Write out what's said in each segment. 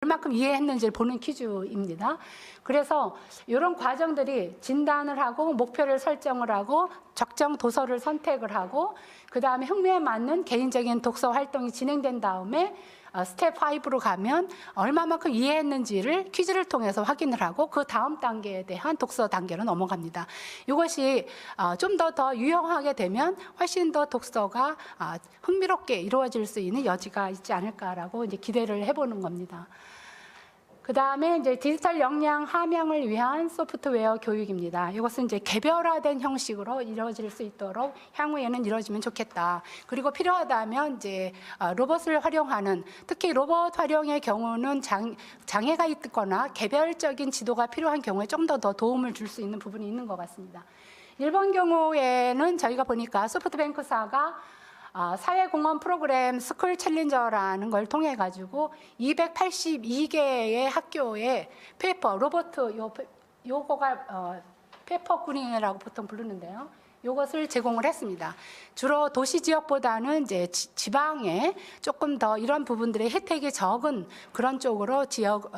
얼마큼 이해했는지를 보는 퀴즈입니다. 그래서 이런 과정들이 진단을 하고 목표를 설정을 하고 적정 도서를 선택을 하고 그 다음에 흥미에 맞는 개인적인 독서 활동이 진행된 다음에 스텝 5로 가면 얼마만큼 이해했는지를 퀴즈를 통해서 확인을 하고 그 다음 단계에 대한 독서 단계로 넘어갑니다. 이것이 좀 더 유용하게 되면 훨씬 더 독서가 흥미롭게 이루어질 수 있는 여지가 있지 않을까라고 이제 기대를 해보는 겁니다. 그 다음에 이제 디지털 역량 함양을 위한 소프트웨어 교육입니다. 이것은 이제 개별화된 형식으로 이루어질 수 있도록 향후에는 이루어지면 좋겠다. 그리고 필요하다면 이제 로봇을 활용하는, 특히 로봇 활용의 경우는 장애가 있거나 개별적인 지도가 필요한 경우에 좀 더 도움을 줄 수 있는 부분이 있는 것 같습니다. 일본 경우에는 저희가 보니까 소프트뱅크사가 사회공헌 프로그램 스쿨 챌린저라는 걸 통해 가지고 282개의 학교에 페이퍼 로봇 요거가 페이퍼 꾸링이라고 보통 부르는데요. 요것을 제공을 했습니다. 주로 도시 지역보다는 이제 지방에 조금 더 이런 부분들의 혜택이 적은 그런 쪽으로 지역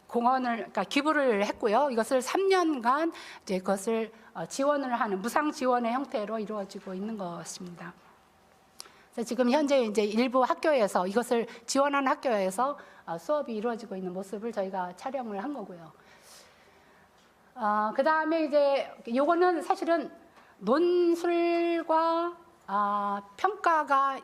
공헌을, 그러니까 기부를 했고요. 이것을 3년간 이제 그것을 지원을 하는 무상 지원의 형태로 이루어지고 있는 것입니다. 그래서 지금 현재 이제 일부 학교에서 이것을 지원하는 학교에서 수업이 이루어지고 있는 모습을 저희가 촬영을 한 거고요. 그 다음에 이제 요거는 사실은 논술과 평가가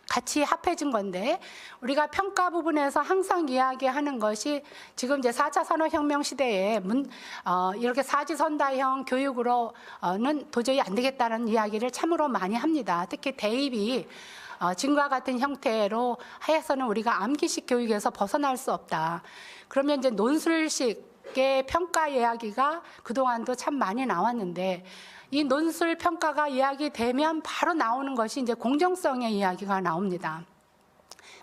같이 합해진 건데, 우리가 평가 부분에서 항상 이야기하는 것이 지금 이제 4차 산업혁명 시대에 이렇게 사지선다형 교육으로는 도저히 안 되겠다는 이야기를 참으로 많이 합니다. 특히 대입이 지금과 같은 형태로 해서는 우리가 암기식 교육에서 벗어날 수 없다. 그러면 이제 논술식의 평가 이야기가 그동안도 참 많이 나왔는데, 이 논술 평가가 이야기되면 바로 나오는 것이 이제 공정성의 이야기가 나옵니다.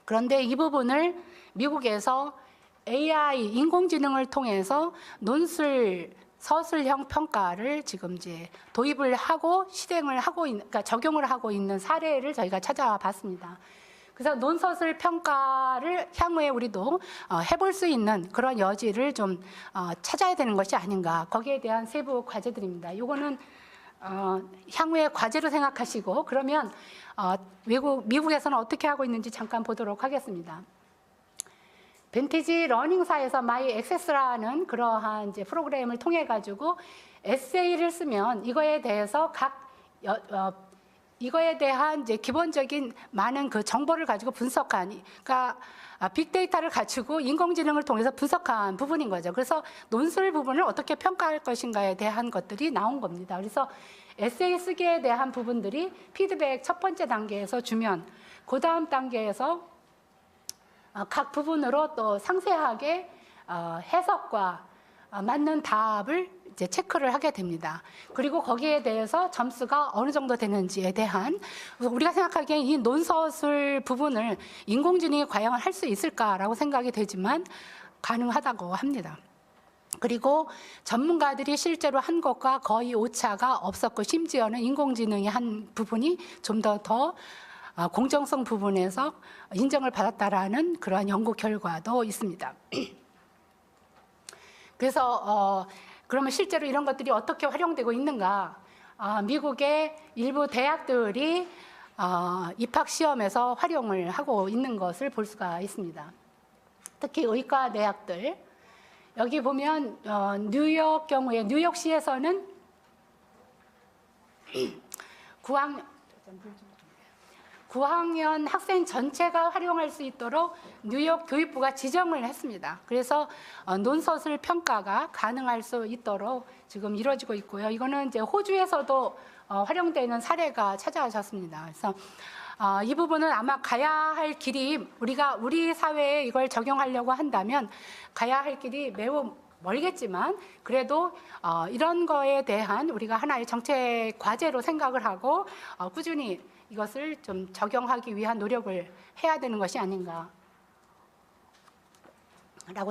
그런데 이 부분을 미국에서 AI 인공지능을 통해서 논술 서술형 평가를 지금 이제 도입을 하고 실행을 하고 그러니까 적용을 하고 있는 사례를 저희가 찾아봤습니다. 그래서 논서술 평가를 향후에 우리도 해볼 수 있는 그런 여지를 좀 찾아야 되는 것이 아닌가. 거기에 대한 세부 과제들입니다. 이거는 향후의 과제로 생각하시고, 그러면 미국에서는 어떻게 하고 있는지 잠깐 보도록 하겠습니다. 빈티지 러닝사에서 마이 액세스라는 그러한 이제 프로그램을 통해 가지고 에세이를 쓰면 이거에 대해서 이거에 대한 이제 기본적인 많은 그 정보를 가지고 분석한, 그러니까 빅데이터를 갖추고 인공지능을 통해서 분석한 부분인 거죠. 그래서 논술 부분을 어떻게 평가할 것인가에 대한 것들이 나온 겁니다. 그래서 에세이 쓰기에 대한 부분들이 피드백 첫 번째 단계에서 주면, 그 다음 단계에서 각 부분으로 또 상세하게 해석과 맞는 답을 이제 체크를 하게 됩니다. 그리고 거기에 대해서 점수가 어느 정도 되는지에 대한, 우리가 생각하기에 이 논서술 부분을 인공지능이 과연 할 수 있을까라고 생각이 되지만 가능하다고 합니다. 그리고 전문가들이 실제로 한 것과 거의 오차가 없었고, 심지어는 인공지능이 한 부분이 좀 더 공정성 부분에서 인정을 받았다라는 그러한 연구 결과도 있습니다. 그래서 그러면 실제로 이런 것들이 어떻게 활용되고 있는가? 미국의 일부 대학들이 입학 시험에서 활용을 하고 있는 것을 볼 수가 있습니다. 특히 의과 대학들, 여기 보면 뉴욕 경우에 뉴욕시에서는 9학년 학생 전체가 활용할 수 있도록 뉴욕 교육부가 지정을 했습니다. 그래서 논서술 평가가 가능할 수 있도록 지금 이루어지고 있고요. 이거는 이제 호주에서도 활용되는 사례가 찾아졌습니다. 그래서 이 부분은 아마 가야 할 길이, 우리 사회에 이걸 적용하려고 한다면 가야 할 길이 매우 멀겠지만, 그래도 이런 거에 대한 우리가 하나의 정책 과제로 생각을 하고 꾸준히 이것을 좀 적용하기 위한 노력을 해야 되는 것이 아닌가라고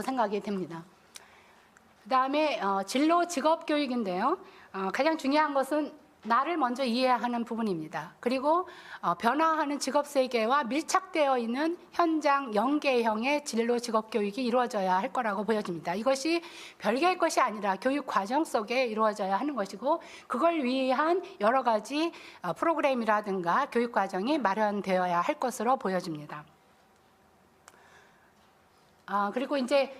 생각이 됩니다. 그 다음에 진로 직업 교육인데요. 가장 중요한 것은 나를 먼저 이해하는 부분입니다. 그리고 변화하는 직업 세계와 밀착되어 있는 현장 연계형의 진로 직업 교육이 이루어져야 할 거라고 보여집니다. 이것이 별개의 것이 아니라 교육 과정 속에 이루어져야 하는 것이고, 그걸 위한 여러 가지 프로그램이라든가 교육 과정이 마련되어야 할 것으로 보여집니다. 그리고 이제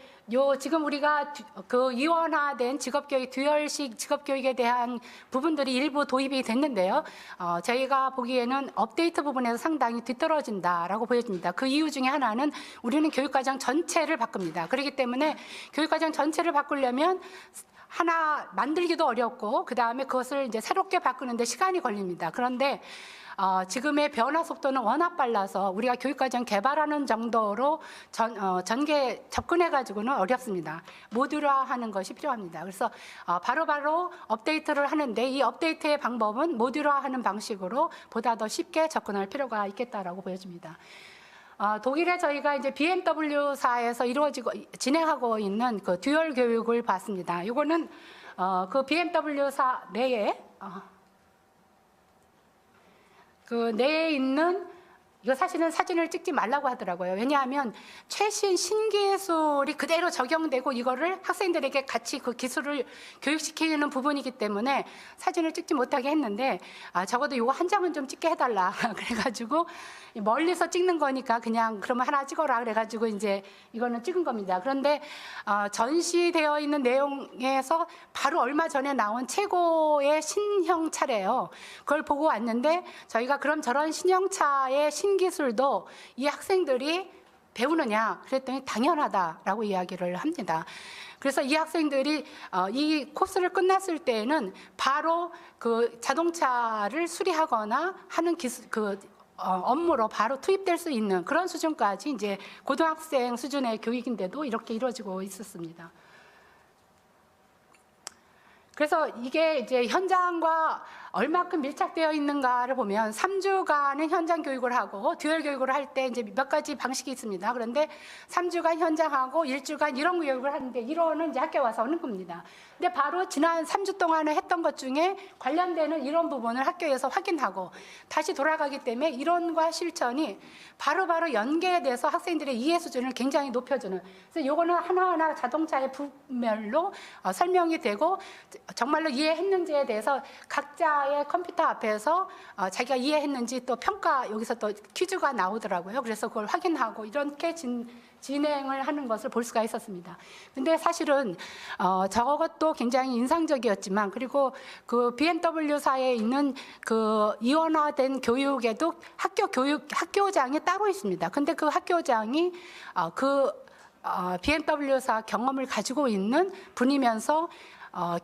지금 우리가 그 이원화된 직업교육, 듀얼식 직업교육에 대한 부분들이 일부 도입이 됐는데요. 저희가 보기에는 업데이트 부분에서 상당히 뒤떨어진다라고 보여집니다. 그 이유 중에 하나는 우리는 교육과정 전체를 바꿉니다. 그렇기 때문에 교육과정 전체를 바꾸려면 하나 만들기도 어렵고, 그 다음에 그것을 이제 새롭게 바꾸는데 시간이 걸립니다. 그런데 지금의 변화 속도는 워낙 빨라서 우리가 교육과정 개발하는 정도로 전개 접근해가지고는 어렵습니다. 모듈화하는 것이 필요합니다. 그래서 바로바로 업데이트를 하는데, 이 업데이트의 방법은 모듈화하는 방식으로 보다 더 쉽게 접근할 필요가 있겠다라고 보여집니다. 독일에 저희가 이제 BMW사에서 진행하고 있는 그 듀얼 교육을 봤습니다. 이거는 그 BMW사 내에 그 내에 있는, 이거 사실은 사진을 찍지 말라고 하더라고요. 왜냐하면 최신 신기술이 그대로 적용되고 이거를 학생들에게 같이 그 기술을 교육시키는 부분이기 때문에 사진을 찍지 못하게 했는데, 적어도 이거 한 장은 좀 찍게 해달라 그래가지고, 멀리서 찍는 거니까 그냥 그러면 하나 찍어라 그래가지고 이제 이거는 찍은 겁니다. 그런데 전시되어 있는 내용에서 바로 얼마 전에 나온 최고의 신형차래요. 그걸 보고 왔는데, 저희가 그럼 저런 신형차의 신기술도 이 학생들이 배우느냐 그랬더니 당연하다라고 이야기를 합니다. 그래서 이 학생들이 이 코스를 끝났을 때에는 바로 그 자동차를 수리하거나 하는 업무로 바로 투입될 수 있는 그런 수준까지, 이제 고등학생 수준의 교육인데도 이렇게 이루어지고 있었습니다. 그래서 이게 이제 현장과 얼마큼 밀착되어 있는가를 보면 3주간은 현장 교육을 하고 듀얼 교육을 할 때 이제 몇 가지 방식이 있습니다. 그런데 3주간 현장하고 1주간 이론 교육을 하는데, 이론은 이제 학교에 와서 하는 겁니다. 근데 바로 지난 3주 동안에 했던 것 중에 관련되는 이론 부분을 학교에서 확인하고 다시 돌아가기 때문에 이론과 실천이 바로바로 연계돼서 학생들의 이해 수준을 굉장히 높여주는, 그래서 이거는 하나하나 자동차의 부분별로 설명이 되고 정말로 이해했는지에 대해서 각자의 컴퓨터 앞에서 자기가 이해했는지 또 평가, 여기서 또 퀴즈가 나오더라고요. 그래서 그걸 확인하고 이렇게 진행을 하는 것을 볼 수가 있었습니다. 근데 사실은 저것도 굉장히 인상적이었지만, 그리고 그 BMW사에 있는 그 이원화된 교육에도 학교장이 따로 있습니다. 근데 그 학교장이 BMW사 경험을 가지고 있는 분이면서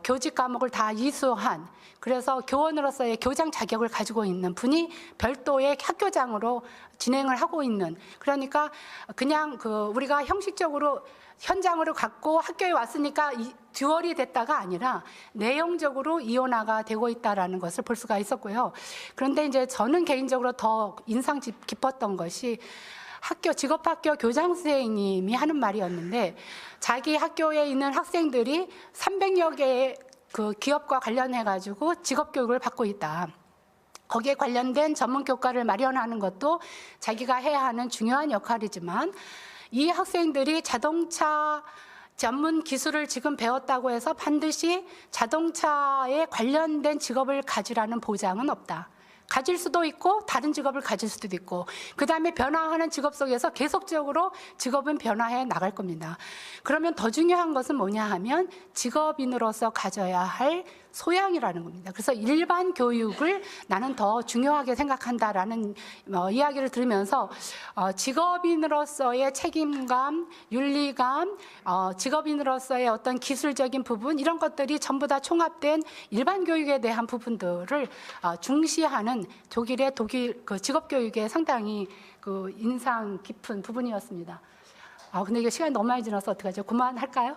교직 과목을 다 이수한, 그래서 교원으로서의 교장 자격을 가지고 있는 분이 별도의 학교장으로 진행을 하고 있는, 그러니까 그냥 우리가 형식적으로 현장으로 갖고 학교에 왔으니까 듀얼이 됐다가 아니라 내용적으로 이원화가 되고 있다라는 것을 볼 수가 있었고요. 그런데 이제 저는 개인적으로 더 인상 깊었던 것이 직업학교 교장 선생님이 하는 말이었는데, 자기 학교에 있는 학생들이 300여 개의 그 기업과 관련해가지고 직업교육을 받고 있다. 거기에 관련된 전문 교과를 마련하는 것도 자기가 해야 하는 중요한 역할이지만, 이 학생들이 자동차 전문 기술을 지금 배웠다고 해서 반드시 자동차에 관련된 직업을 가지라는 보장은 없다. 가질 수도 있고 다른 직업을 가질 수도 있고, 그 다음에 변화하는 직업 속에서 계속적으로 직업은 변화해 나갈 겁니다. 그러면 더 중요한 것은 뭐냐 하면 직업인으로서 가져야 할 소양이라는 겁니다. 그래서 일반 교육을 나는 더 중요하게 생각한다라는 이야기를 들으면서 직업인으로서의 책임감, 윤리감, 직업인으로서의 어떤 기술적인 부분, 이런 것들이 전부 다 총합된 일반 교육에 대한 부분들을 중시하는 독일의 그 직업교육에 상당히 그 인상 깊은 부분이었습니다. 근데 이게 시간이 너무 많이 지나서 어떡하죠? 그만할까요?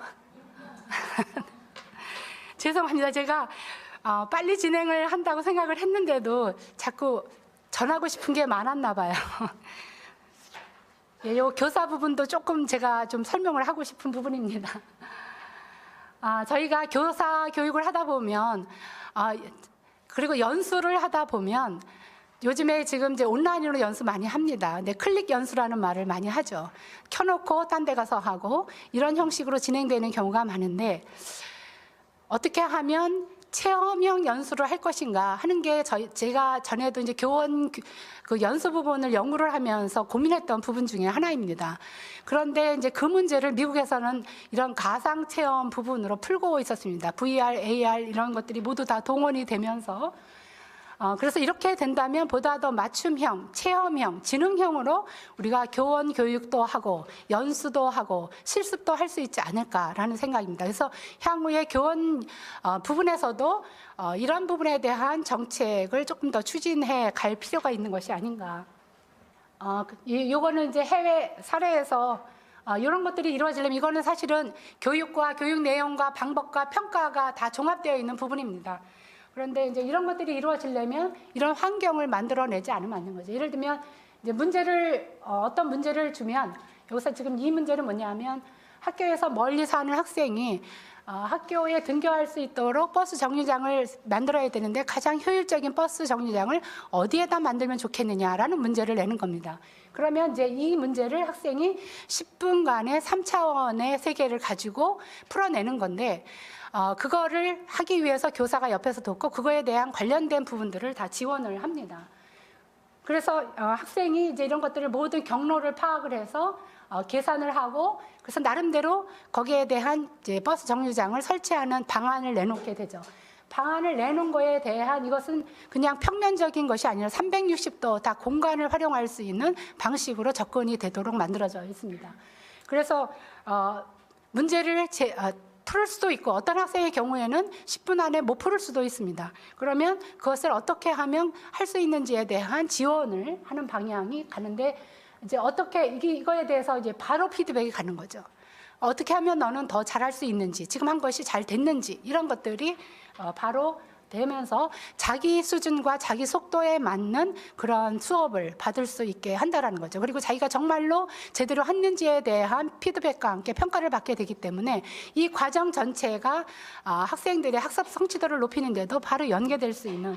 죄송합니다. 제가 빨리 진행을 한다고 생각을 했는데도 자꾸 전하고 싶은 게 많았나 봐요. 이 교사 부분도 조금 제가 좀 설명을 하고 싶은 부분입니다. 저희가 교사 교육을 하다 보면 그리고 연수를 하다 보면 요즘에 지금 이제 온라인으로 연수 많이 합니다. 근데 클릭 연수라는 말을 많이 하죠. 켜놓고 딴 데 가서 하고 이런 형식으로 진행되는 경우가 많은데 어떻게 하면 체험형 연수를 할 것인가 하는 게 제가 전에도 이제 교원 그 연수 부분을 연구를 하면서 고민했던 부분 중에 하나입니다. 그런데 이제 그 문제를 미국에서는 이런 가상 체험 부분으로 풀고 있었습니다. VR, AR 이런 것들이 모두 다 동원이 되면서 그래서 이렇게 된다면 보다 더 맞춤형, 체험형, 지능형으로 우리가 교원 교육도 하고 연수도 하고 실습도 할 수 있지 않을까라는 생각입니다. 그래서 향후에 교원 부분에서도 이런 부분에 대한 정책을 조금 더 추진해 갈 필요가 있는 것이 아닌가. 요거는 이제 해외 사례에서 이런 것들이 이루어지려면 이거는 사실은 교육과 교육 내용과 방법과 평가가 다 종합되어 있는 부분입니다. 그런데 이제 이런 것들이 이루어지려면 이런 환경을 만들어내지 않으면 안 되는 거죠. 예를 들면 이제 어떤 문제를 주면 여기서 지금 이 문제는 뭐냐면 학교에서 멀리 사는 학생이 학교에 등교할 수 있도록 버스 정류장을 만들어야 되는데 가장 효율적인 버스 정류장을 어디에다 만들면 좋겠느냐라는 문제를 내는 겁니다. 그러면 이제 이 문제를 학생이 10분간의 3차원의 세계를 가지고 풀어내는 건데 그거를 하기 위해서 교사가 옆에서 돕고 그거에 대한 관련된 부분들을 다 지원을 합니다. 그래서 학생이 이제 이런 것들을 모든 경로를 파악을 해서 계산을 하고 그래서 나름대로 거기에 대한 이제 버스 정류장을 설치하는 방안을 내놓게 되죠. 방안을 내놓은 거에 대한 이것은 그냥 평면적인 것이 아니라 360도 다 공간을 활용할 수 있는 방식으로 접근이 되도록 만들어져 있습니다. 그래서 문제를 풀을 수도 있고 어떤 학생의 경우에는 10분 안에 못 풀을 수도 있습니다. 그러면 그것을 어떻게 하면 할 수 있는지에 대한 지원을 하는 방향이 가는데 이제 어떻게 이거에 대해서 이제 바로 피드백이 가는 거죠. 어떻게 하면 너는 더 잘할 수 있는지, 지금 한 것이 잘 됐는지 이런 것들이 바로 되면서 자기 수준과 자기 속도에 맞는 그런 수업을 받을 수 있게 한다라는 거죠. 그리고 자기가 정말로 제대로 했는지에 대한 피드백과 함께 평가를 받게 되기 때문에 이 과정 전체가 학생들의 학습 성취도를 높이는 데도 바로 연계될 수 있는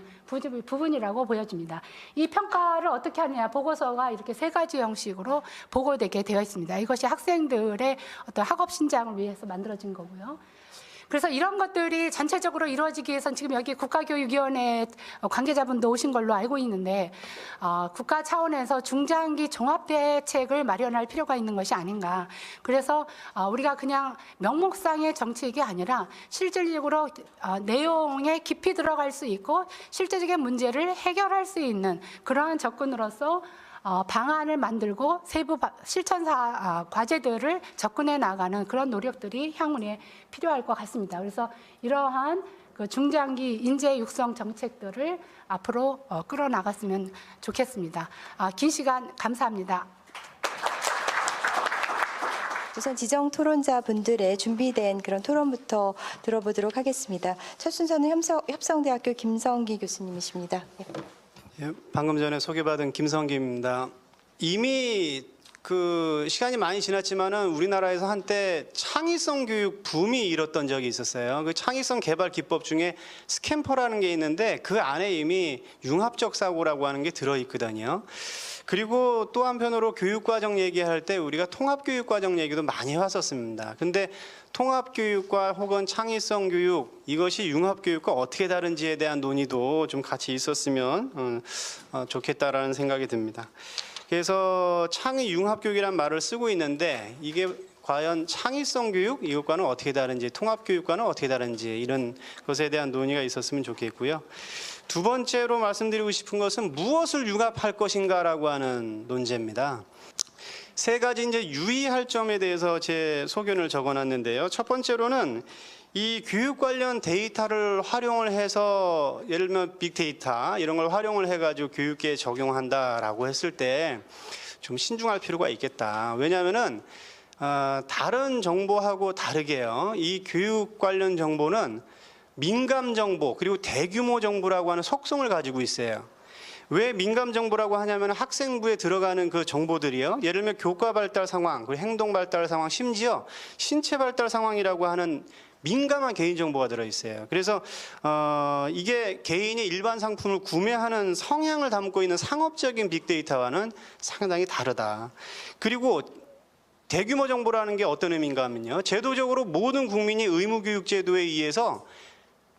부분이라고 보여집니다. 이 평가를 어떻게 하느냐, 보고서가 이렇게 3가지 형식으로 보고되게 되어 있습니다. 이것이 학생들의 어떤 학업 신장을 위해서 만들어진 거고요. 그래서 이런 것들이 전체적으로 이루어지기 위해서는 지금 여기 국가교육위원회 관계자분도 오신 걸로 알고 있는데 국가 차원에서 중장기 종합대책을 마련할 필요가 있는 것이 아닌가. 그래서 우리가 그냥 명목상의 정책이 아니라 실질적으로 내용에 깊이 들어갈 수 있고 실제적인 문제를 해결할 수 있는 그러한 접근으로서 방안을 만들고 세부 실천사 과제들을 접근해 나가는 그런 노력들이 향후에 필요할 것 같습니다. 그래서 이러한 그 중장기 인재 육성 정책들을 앞으로 끌어나갔으면 좋겠습니다. 긴 시간 감사합니다. 우선 지정 토론자분들의 준비된 그런 토론부터 들어보도록 하겠습니다. 첫 순서는 협성대학교 김성기 교수님이십니다. 예, 방금 전에 소개받은 김성기입니다. 이미 그 시간이 많이 지났지만은 우리나라에서 한때 창의성 교육 붐이 일었던 적이 있었어요. 그 창의성 개발 기법 중에 스캠퍼라는 게 있는데 그 안에 이미 융합적 사고라고 하는 게 들어 있거든요. 그리고 또 한편으로 교육과정 얘기할 때 우리가 통합교육과정 얘기도 많이 했었습니다. 근데 통합교육과 혹은 창의성 교육, 이것이 융합교육과 어떻게 다른지에 대한 논의도 좀 같이 있었으면 좋겠다라는 생각이 듭니다. 그래서 창의 융합교육이라는 말을 쓰고 있는데 이게 과연 창의성 교육, 이것과는 어떻게 다른지, 통합교육과는 어떻게 다른지 이런 것에 대한 논의가 있었으면 좋겠고요. 두 번째로 말씀드리고 싶은 것은 무엇을 융합할 것인가라고 하는 논제입니다. 3가지 이제 유의할 점에 대해서 제 소견을 적어놨는데요. 첫 번째로는 이 교육 관련 데이터를 활용을 해서 예를 들면 빅데이터 이런 걸 활용을 해가지고 교육계에 적용한다라고 했을 때 좀 신중할 필요가 있겠다. 왜냐하면은 다른 정보하고 다르게요. 이 교육 관련 정보는 민감 정보 그리고 대규모 정보라고 하는 속성을 가지고 있어요. 왜 민감 정보라고 하냐면 학생부에 들어가는 그 정보들이요. 예를 들면 교과 발달 상황, 그리고 행동 발달 상황, 심지어 신체 발달 상황이라고 하는 민감한 개인정보가 들어있어요. 그래서 이게 개인이 일반 상품을 구매하는 성향을 담고 있는 상업적인 빅데이터와는 상당히 다르다. 그리고 대규모 정보라는 게 어떤 의미인가 하면요. 제도적으로 모든 국민이 의무교육제도에 의해서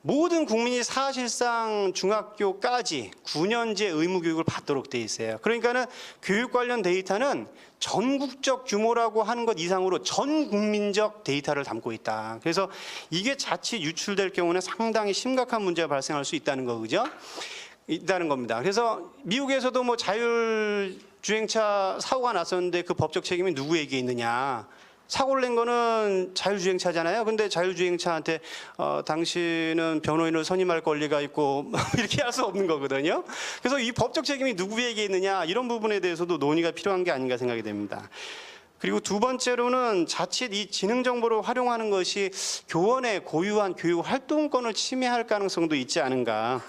모든 국민이 사실상 중학교까지 9년제 의무교육을 받도록 돼 있어요. 그러니까는 교육 관련 데이터는 전국적 규모라고 하는 것 이상으로 전 국민적 데이터를 담고 있다. 그래서 이게 자칫 유출될 경우는 상당히 심각한 문제가 발생할 수 있다는 거죠. 있다는 겁니다. 그래서 미국에서도 뭐 자율주행차 사고가 났었는데 그 법적 책임이 누구에게 있느냐. 사고를 낸 거는 자율주행차잖아요. 근데 자율주행차한테 당신은 변호인을 선임할 권리가 있고 이렇게 할 수 없는 거거든요. 그래서 이 법적 책임이 누구에게 있느냐 이런 부분에 대해서도 논의가 필요한 게 아닌가 생각이 됩니다. 그리고 두 번째로는 자칫 이 지능 정보를 활용하는 것이 교원의 고유한 교육 활동권을 침해할 가능성도 있지 않은가.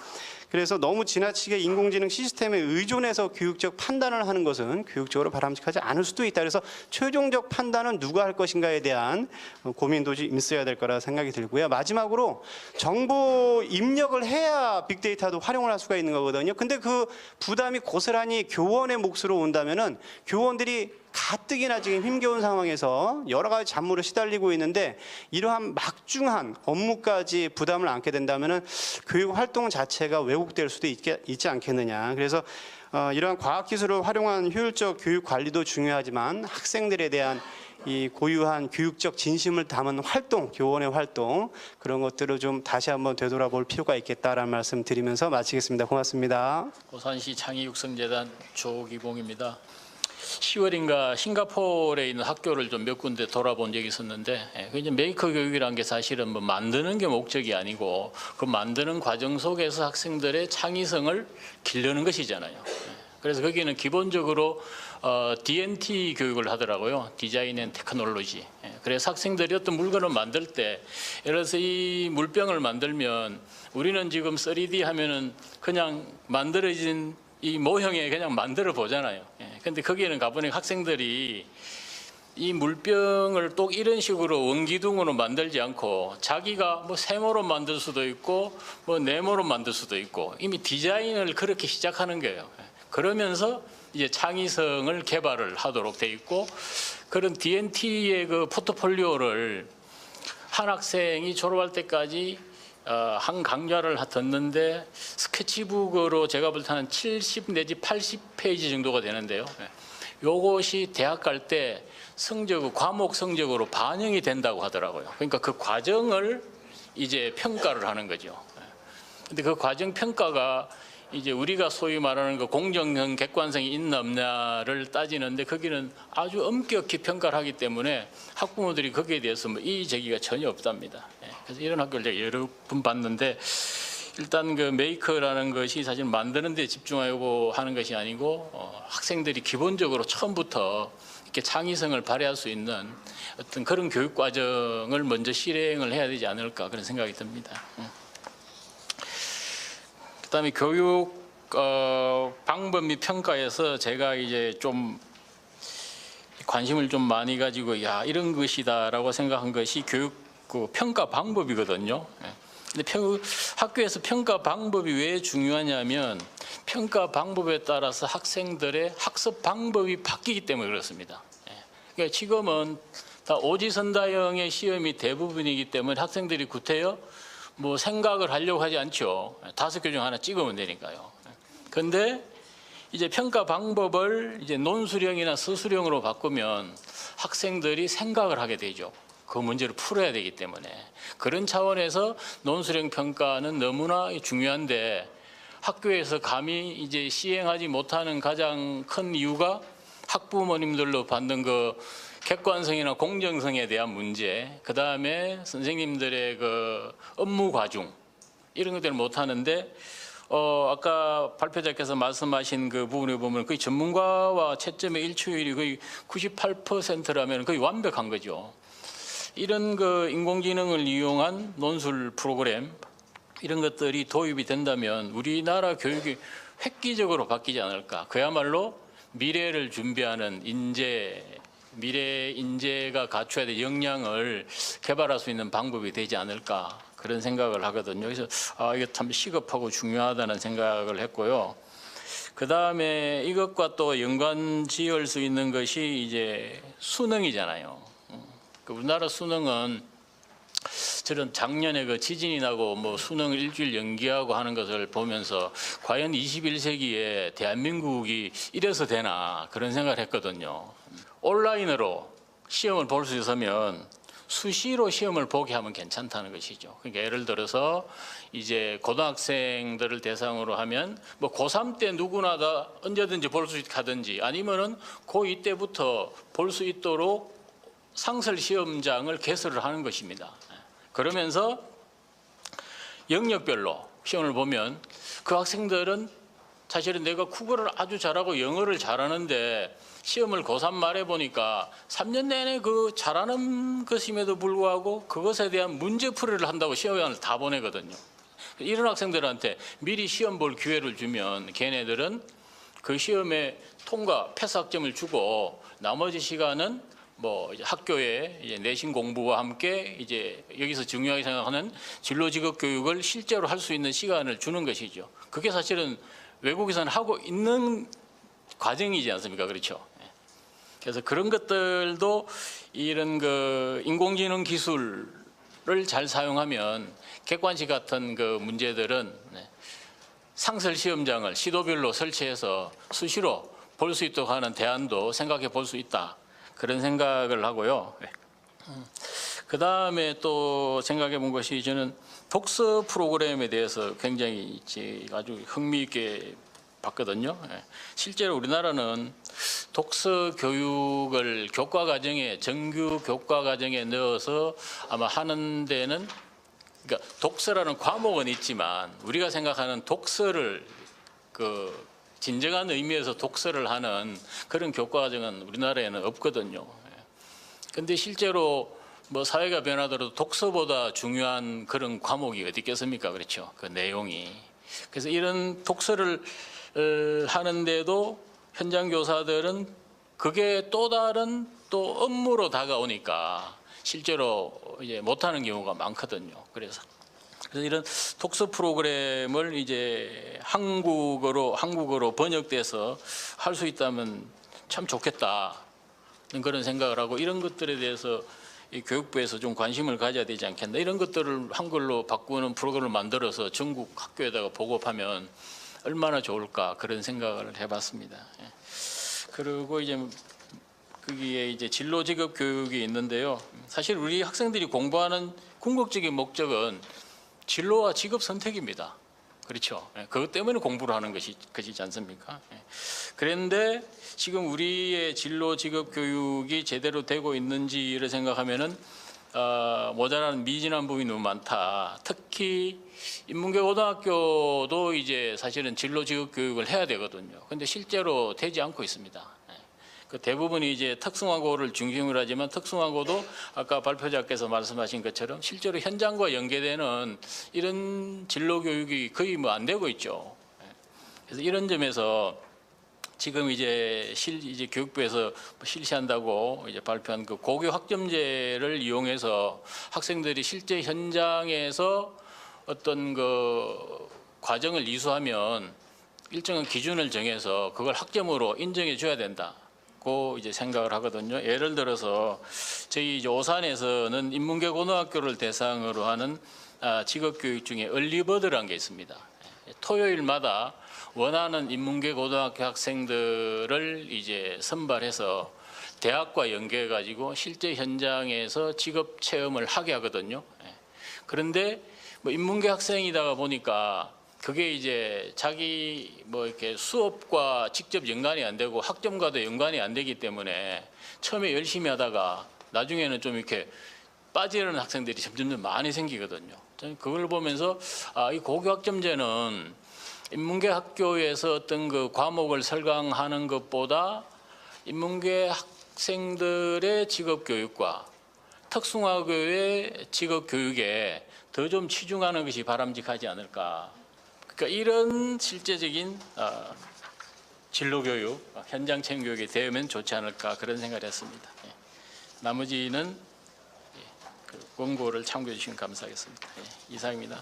그래서 너무 지나치게 인공지능 시스템에 의존해서 교육적 판단을 하는 것은 교육적으로 바람직하지 않을 수도 있다. 그래서 최종적 판단은 누가 할 것인가에 대한 고민도 좀 있어야 될 거라 생각이 들고요. 마지막으로 정보 입력을 해야 빅데이터도 활용을 할 수가 있는 거거든요. 근데 그 부담이 고스란히 교원의 몫으로 온다면은 교원들이 가뜩이나 지금 힘겨운 상황에서 여러 가지 잡무를 시달리고 있는데 이러한 막중한 업무까지 부담을 안게 된다면은 교육 활동 자체가 왜곡될 수도 있지 않겠느냐. 그래서 이러한 과학기술을 활용한 효율적 교육 관리도 중요하지만 학생들에 대한 이 고유한 교육적 진심을 담은 활동, 교원의 활동 그런 것들을 좀 다시 한번 되돌아볼 필요가 있겠다라는 말씀 드리면서 마치겠습니다. 고맙습니다. 오산시 창의육성재단 조기봉입니다. 10월인가 싱가포르에 있는 학교를 좀 몇 군데 돌아본 적이 있었는데 그 이제 메이커 교육이라는 게 사실은 뭐 만드는 게 목적이 아니고 그 만드는 과정 속에서 학생들의 창의성을 기르는 것이잖아요. 그래서 거기는 기본적으로 D&T 교육을 하더라고요. 디자인 앤 테크놀로지. 그래서 학생들이 어떤 물건을 만들 때 예를 들어서 이 물병을 만들면 우리는 지금 3D 하면은 그냥 만들어진 이 모형에 그냥 만들어 보잖아요. 근데 거기에는 가보니까 학생들이 이 물병을 또 이런 식으로 원기둥으로 만들지 않고 자기가 뭐 세모로 만들 수도 있고 뭐 네모로 만들 수도 있고 이미 디자인을 그렇게 시작하는 거예요. 그러면서 이제 창의성을 개발을 하도록 돼 있고 그런 D&T의 그 포트폴리오를 한 학생이 졸업할 때까지 한 강좌를 듣는데 스케치북으로 제가 볼 때는 70 내지 80페이지 정도가 되는데요. 요것이 대학 갈 때 성적, 과목 성적으로 반영이 된다고 하더라고요. 그러니까 그 과정을 이제 평가를 하는 거죠. 근데 그 과정 평가가 이제 우리가 소위 말하는 그 공정성, 객관성이 있나 없냐를 따지는데 거기는 아주 엄격히 평가를 하기 때문에 학부모들이 거기에 대해서 뭐 이의제기가 전혀 없답니다. 그래서 이런 학교를 제가 여러 번 봤는데 일단 그 메이커라는 것이 사실 만드는 데 집중하고 하는 것이 아니고 학생들이 기본적으로 처음부터 이렇게 창의성을 발휘할 수 있는 어떤 그런 교육 과정을 먼저 실행을 해야 되지 않을까 그런 생각이 듭니다. 그다음에 교육 방법 및 평가에서 제가 이제 좀 관심을 좀 많이 가지고 야 이런 것이다라고 생각한 것이 교육 그 평가 방법이거든요. 근데 학교에서 평가 방법이 왜 중요하냐면 평가 방법에 따라서 학생들의 학습 방법이 바뀌기 때문에 그렇습니다. 그러니까 지금은 다 오지선다형의 시험이 대부분이기 때문에 학생들이 구태여 뭐 생각을 하려고 하지 않죠. 5개 중 하나 찍으면 되니까요. 그런데 이제 평가 방법을 이제 논술형이나 서술형으로 바꾸면 학생들이 생각을 하게 되죠. 그 문제를 풀어야 되기 때문에 그런 차원에서 논술형 평가는 너무나 중요한데 학교에서 감히 이제 시행하지 못하는 가장 큰 이유가 학부모님들로 받는 그 객관성이나 공정성에 대한 문제, 그 다음에 선생님들의 그 업무 과중 이런 것들을 못 하는데 아까 발표자께서 말씀하신 그 부분에 보면 거의 전문가와 채점의 일치율이 거의 98%라면 거의 완벽한 거죠. 이런 그 인공지능을 이용한 논술 프로그램 이런 것들이 도입이 된다면 우리나라 교육이 획기적으로 바뀌지 않을까. 그야말로 미래를 준비하는 인재 미래 인재가 갖춰야 될 역량을 개발할 수 있는 방법이 되지 않을까 그런 생각을 하거든요. 그래서 이게 참 시급하고 중요하다는 생각을 했고요. 그 다음에 이것과 또 연관 지을 수 있는 것이 이제 수능이잖아요. 우리나라 수능은 저는 작년에 그 지진이 나고 뭐 수능 일주일 연기하고 하는 것을 보면서 과연 21세기에 대한민국이 이래서 되나 그런 생각을 했거든요. 온라인으로 시험을 볼 수 있으면 수시로 시험을 보게 하면 괜찮다는 것이죠. 그러니까 예를 들어서 이제 고등학생들을 대상으로 하면 뭐 고3 때 누구나 다 언제든지 볼 수 있다든지 아니면은 고2 때부터 볼 수 있도록 상설 시험장을 개설을 하는 것입니다. 그러면서 영역별로 시험을 보면 그 학생들은 사실은 내가 국어를 아주 잘하고 영어를 잘하는데 시험을 고3 말에 보니까 3년 내내 그 잘하는 것임에도 불구하고 그것에 대한 문제풀이를 한다고 시험을 다 보내거든요. 이런 학생들한테 미리 시험 볼 기회를 주면 걔네들은 그 시험에 통과 패스학점을 주고 나머지 시간은 뭐 이제 학교에 이제 내신 공부와 함께 이제 여기서 중요하게 생각하는 진로 직업 교육을 실제로 할 수 있는 시간을 주는 것이죠. 그게 사실은 외국에서는 하고 있는 과정이지 않습니까? 그렇죠. 그래서 그런 것들도 이런 그 인공지능 기술을 잘 사용하면 객관식 같은 그 문제들은 상설 시험장을 시도별로 설치해서 수시로 볼 수 있도록 하는 대안도 생각해 볼 수 있다. 그런 생각을 하고요. 그 다음에 또 생각해 본 것이 저는 독서 프로그램에 대해서 굉장히 아주 흥미있게 봤거든요. 실제로 우리나라는 독서 교육을 교과 과정에 정규 교과 과정에 넣어서 아마 하는 데는 그러니까 독서라는 과목은 있지만 우리가 생각하는 독서를 그 진정한 의미에서 독서를 하는 그런 교과 과정은 우리나라에는 없거든요. 그런데 실제로 뭐 사회가 변하더라도 독서보다 중요한 그런 과목이 어디 있겠습니까? 그렇죠. 그 내용이. 그래서 이런 독서를 하는데도 현장 교사들은 그게 또 다른 또 업무로 다가오니까 실제로 이제 못하는 경우가 많거든요. 그래서 이런 독서 프로그램을 이제 한국어로 번역돼서 할 수 있다면 참 좋겠다 그런 생각을 하고 이런 것들에 대해서 이 교육부에서 좀 관심을 가져야 되지 않겠나 이런 것들을 한글로 바꾸는 프로그램을 만들어서 전국 학교에다가 보급하면 얼마나 좋을까 그런 생각을 해봤습니다. 그리고 이제 거기에 이제 진로 직업 교육이 있는데요. 사실 우리 학생들이 공부하는 궁극적인 목적은 진로와 직업 선택입니다. 그렇죠. 그것 때문에 공부를 하는 것이지 않습니까? 그런데 지금 우리의 진로 직업 교육이 제대로 되고 있는지를 생각하면은 모자라는 미진한 부분이 너무 많다. 특히 인문계 고등학교도 이제 사실은 진로 직업 교육을 해야 되거든요. 그런데 실제로 되지 않고 있습니다. 그 대부분이 이제 특성화고를 중심으로 하지만 특성화고도 아까 발표자께서 말씀하신 것처럼 실제로 현장과 연계되는 이런 진로 교육이 거의 뭐 안 되고 있죠. 그래서 이런 점에서 지금 이제 교육부에서 실시한다고 이제 발표한 그 고교 학점제를 이용해서 학생들이 실제 현장에서 어떤 그 과정을 이수하면 일정한 기준을 정해서 그걸 학점으로 인정해 줘야 된다. 고 이제 생각을 하거든요. 예를 들어서 저희 이제 오산에서는 인문계 고등학교를 대상으로 하는 직업 교육 중에 얼리버드라는 게 있습니다. 토요일마다 원하는 인문계 고등학교 학생들을 이제 선발해서 대학과 연계해 가지고 실제 현장에서 직업 체험을 하게 하거든요. 그런데 뭐 인문계 학생이다가 보니까 그게 이제 자기 뭐 이렇게 수업과 직접 연관이 안 되고 학점과도 연관이 안 되기 때문에 처음에 열심히 하다가 나중에는 좀 이렇게 빠지는 학생들이 점점 많이 생기거든요. 저는 그걸 보면서 이 고교 학점제는 인문계 학교에서 어떤 그 과목을 설강하는 것보다 인문계 학생들의 직업 교육과 특성화고의 직업 교육에 더 좀 치중하는 것이 바람직하지 않을까. 그러니까 이런 실제적인 진로 교육, 현장 체험 교육이 되면 좋지 않을까 그런 생각을 했습니다. 예. 나머지는 그 원고를 참고해 주시면 감사하겠습니다. 예. 이상입니다.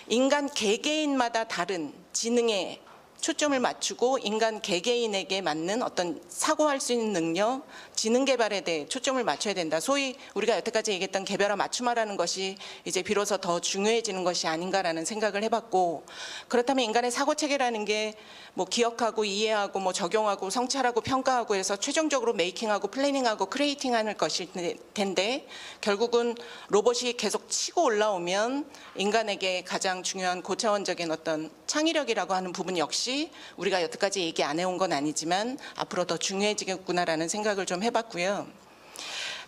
인간 개개인마다 다른 지능에 초점을 맞추고 인간 개개인에게 맞는 어떤 사고할 수 있는 능력, 지능 개발에 대해 초점을 맞춰야 된다. 소위 우리가 여태까지 얘기했던 개별화 맞춤화라는 것이 이제 비로소 더 중요해지는 것이 아닌가라는 생각을 해봤고, 그렇다면 인간의 사고 체계라는 게 뭐 기억하고 이해하고 뭐 적용하고 성찰하고 평가하고 해서 최종적으로 메이킹하고 플래닝하고 크리에이팅하는 것일 텐데, 결국은 로봇이 계속 치고 올라오면 인간에게 가장 중요한 고차원적인 어떤 창의력이라고 하는 부분 역시 우리가 여태까지 얘기 안 해온 건 아니지만 앞으로 더 중요해지겠구나라는 생각을 좀 해봤고요.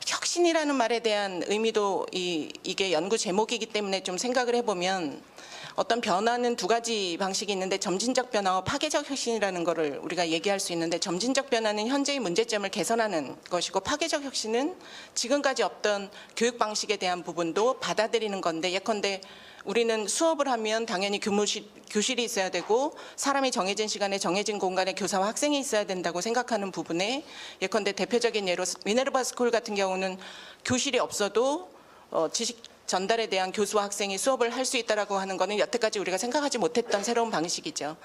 혁신이라는 말에 대한 의미도 이게 연구 제목이기 때문에 좀 생각을 해보면, 어떤 변화는 두 가지 방식이 있는데 점진적 변화와 파괴적 혁신이라는 거를 우리가 얘기할 수 있는데, 점진적 변화는 현재의 문제점을 개선하는 것이고 파괴적 혁신은 지금까지 없던 교육 방식에 대한 부분도 받아들이는 건데, 예컨대 우리는 수업을 하면 당연히 교실이 있어야 되고 사람이 정해진 시간에 정해진 공간에 교사와 학생이 있어야 된다고 생각하는 부분에, 예컨대 대표적인 예로 미네르바 스쿨 같은 경우는 교실이 없어도 지식 전달에 대한 교수와 학생이 수업을 할 수 있다라고 하는 것은 여태까지 우리가 생각하지 못했던 새로운 방식이죠.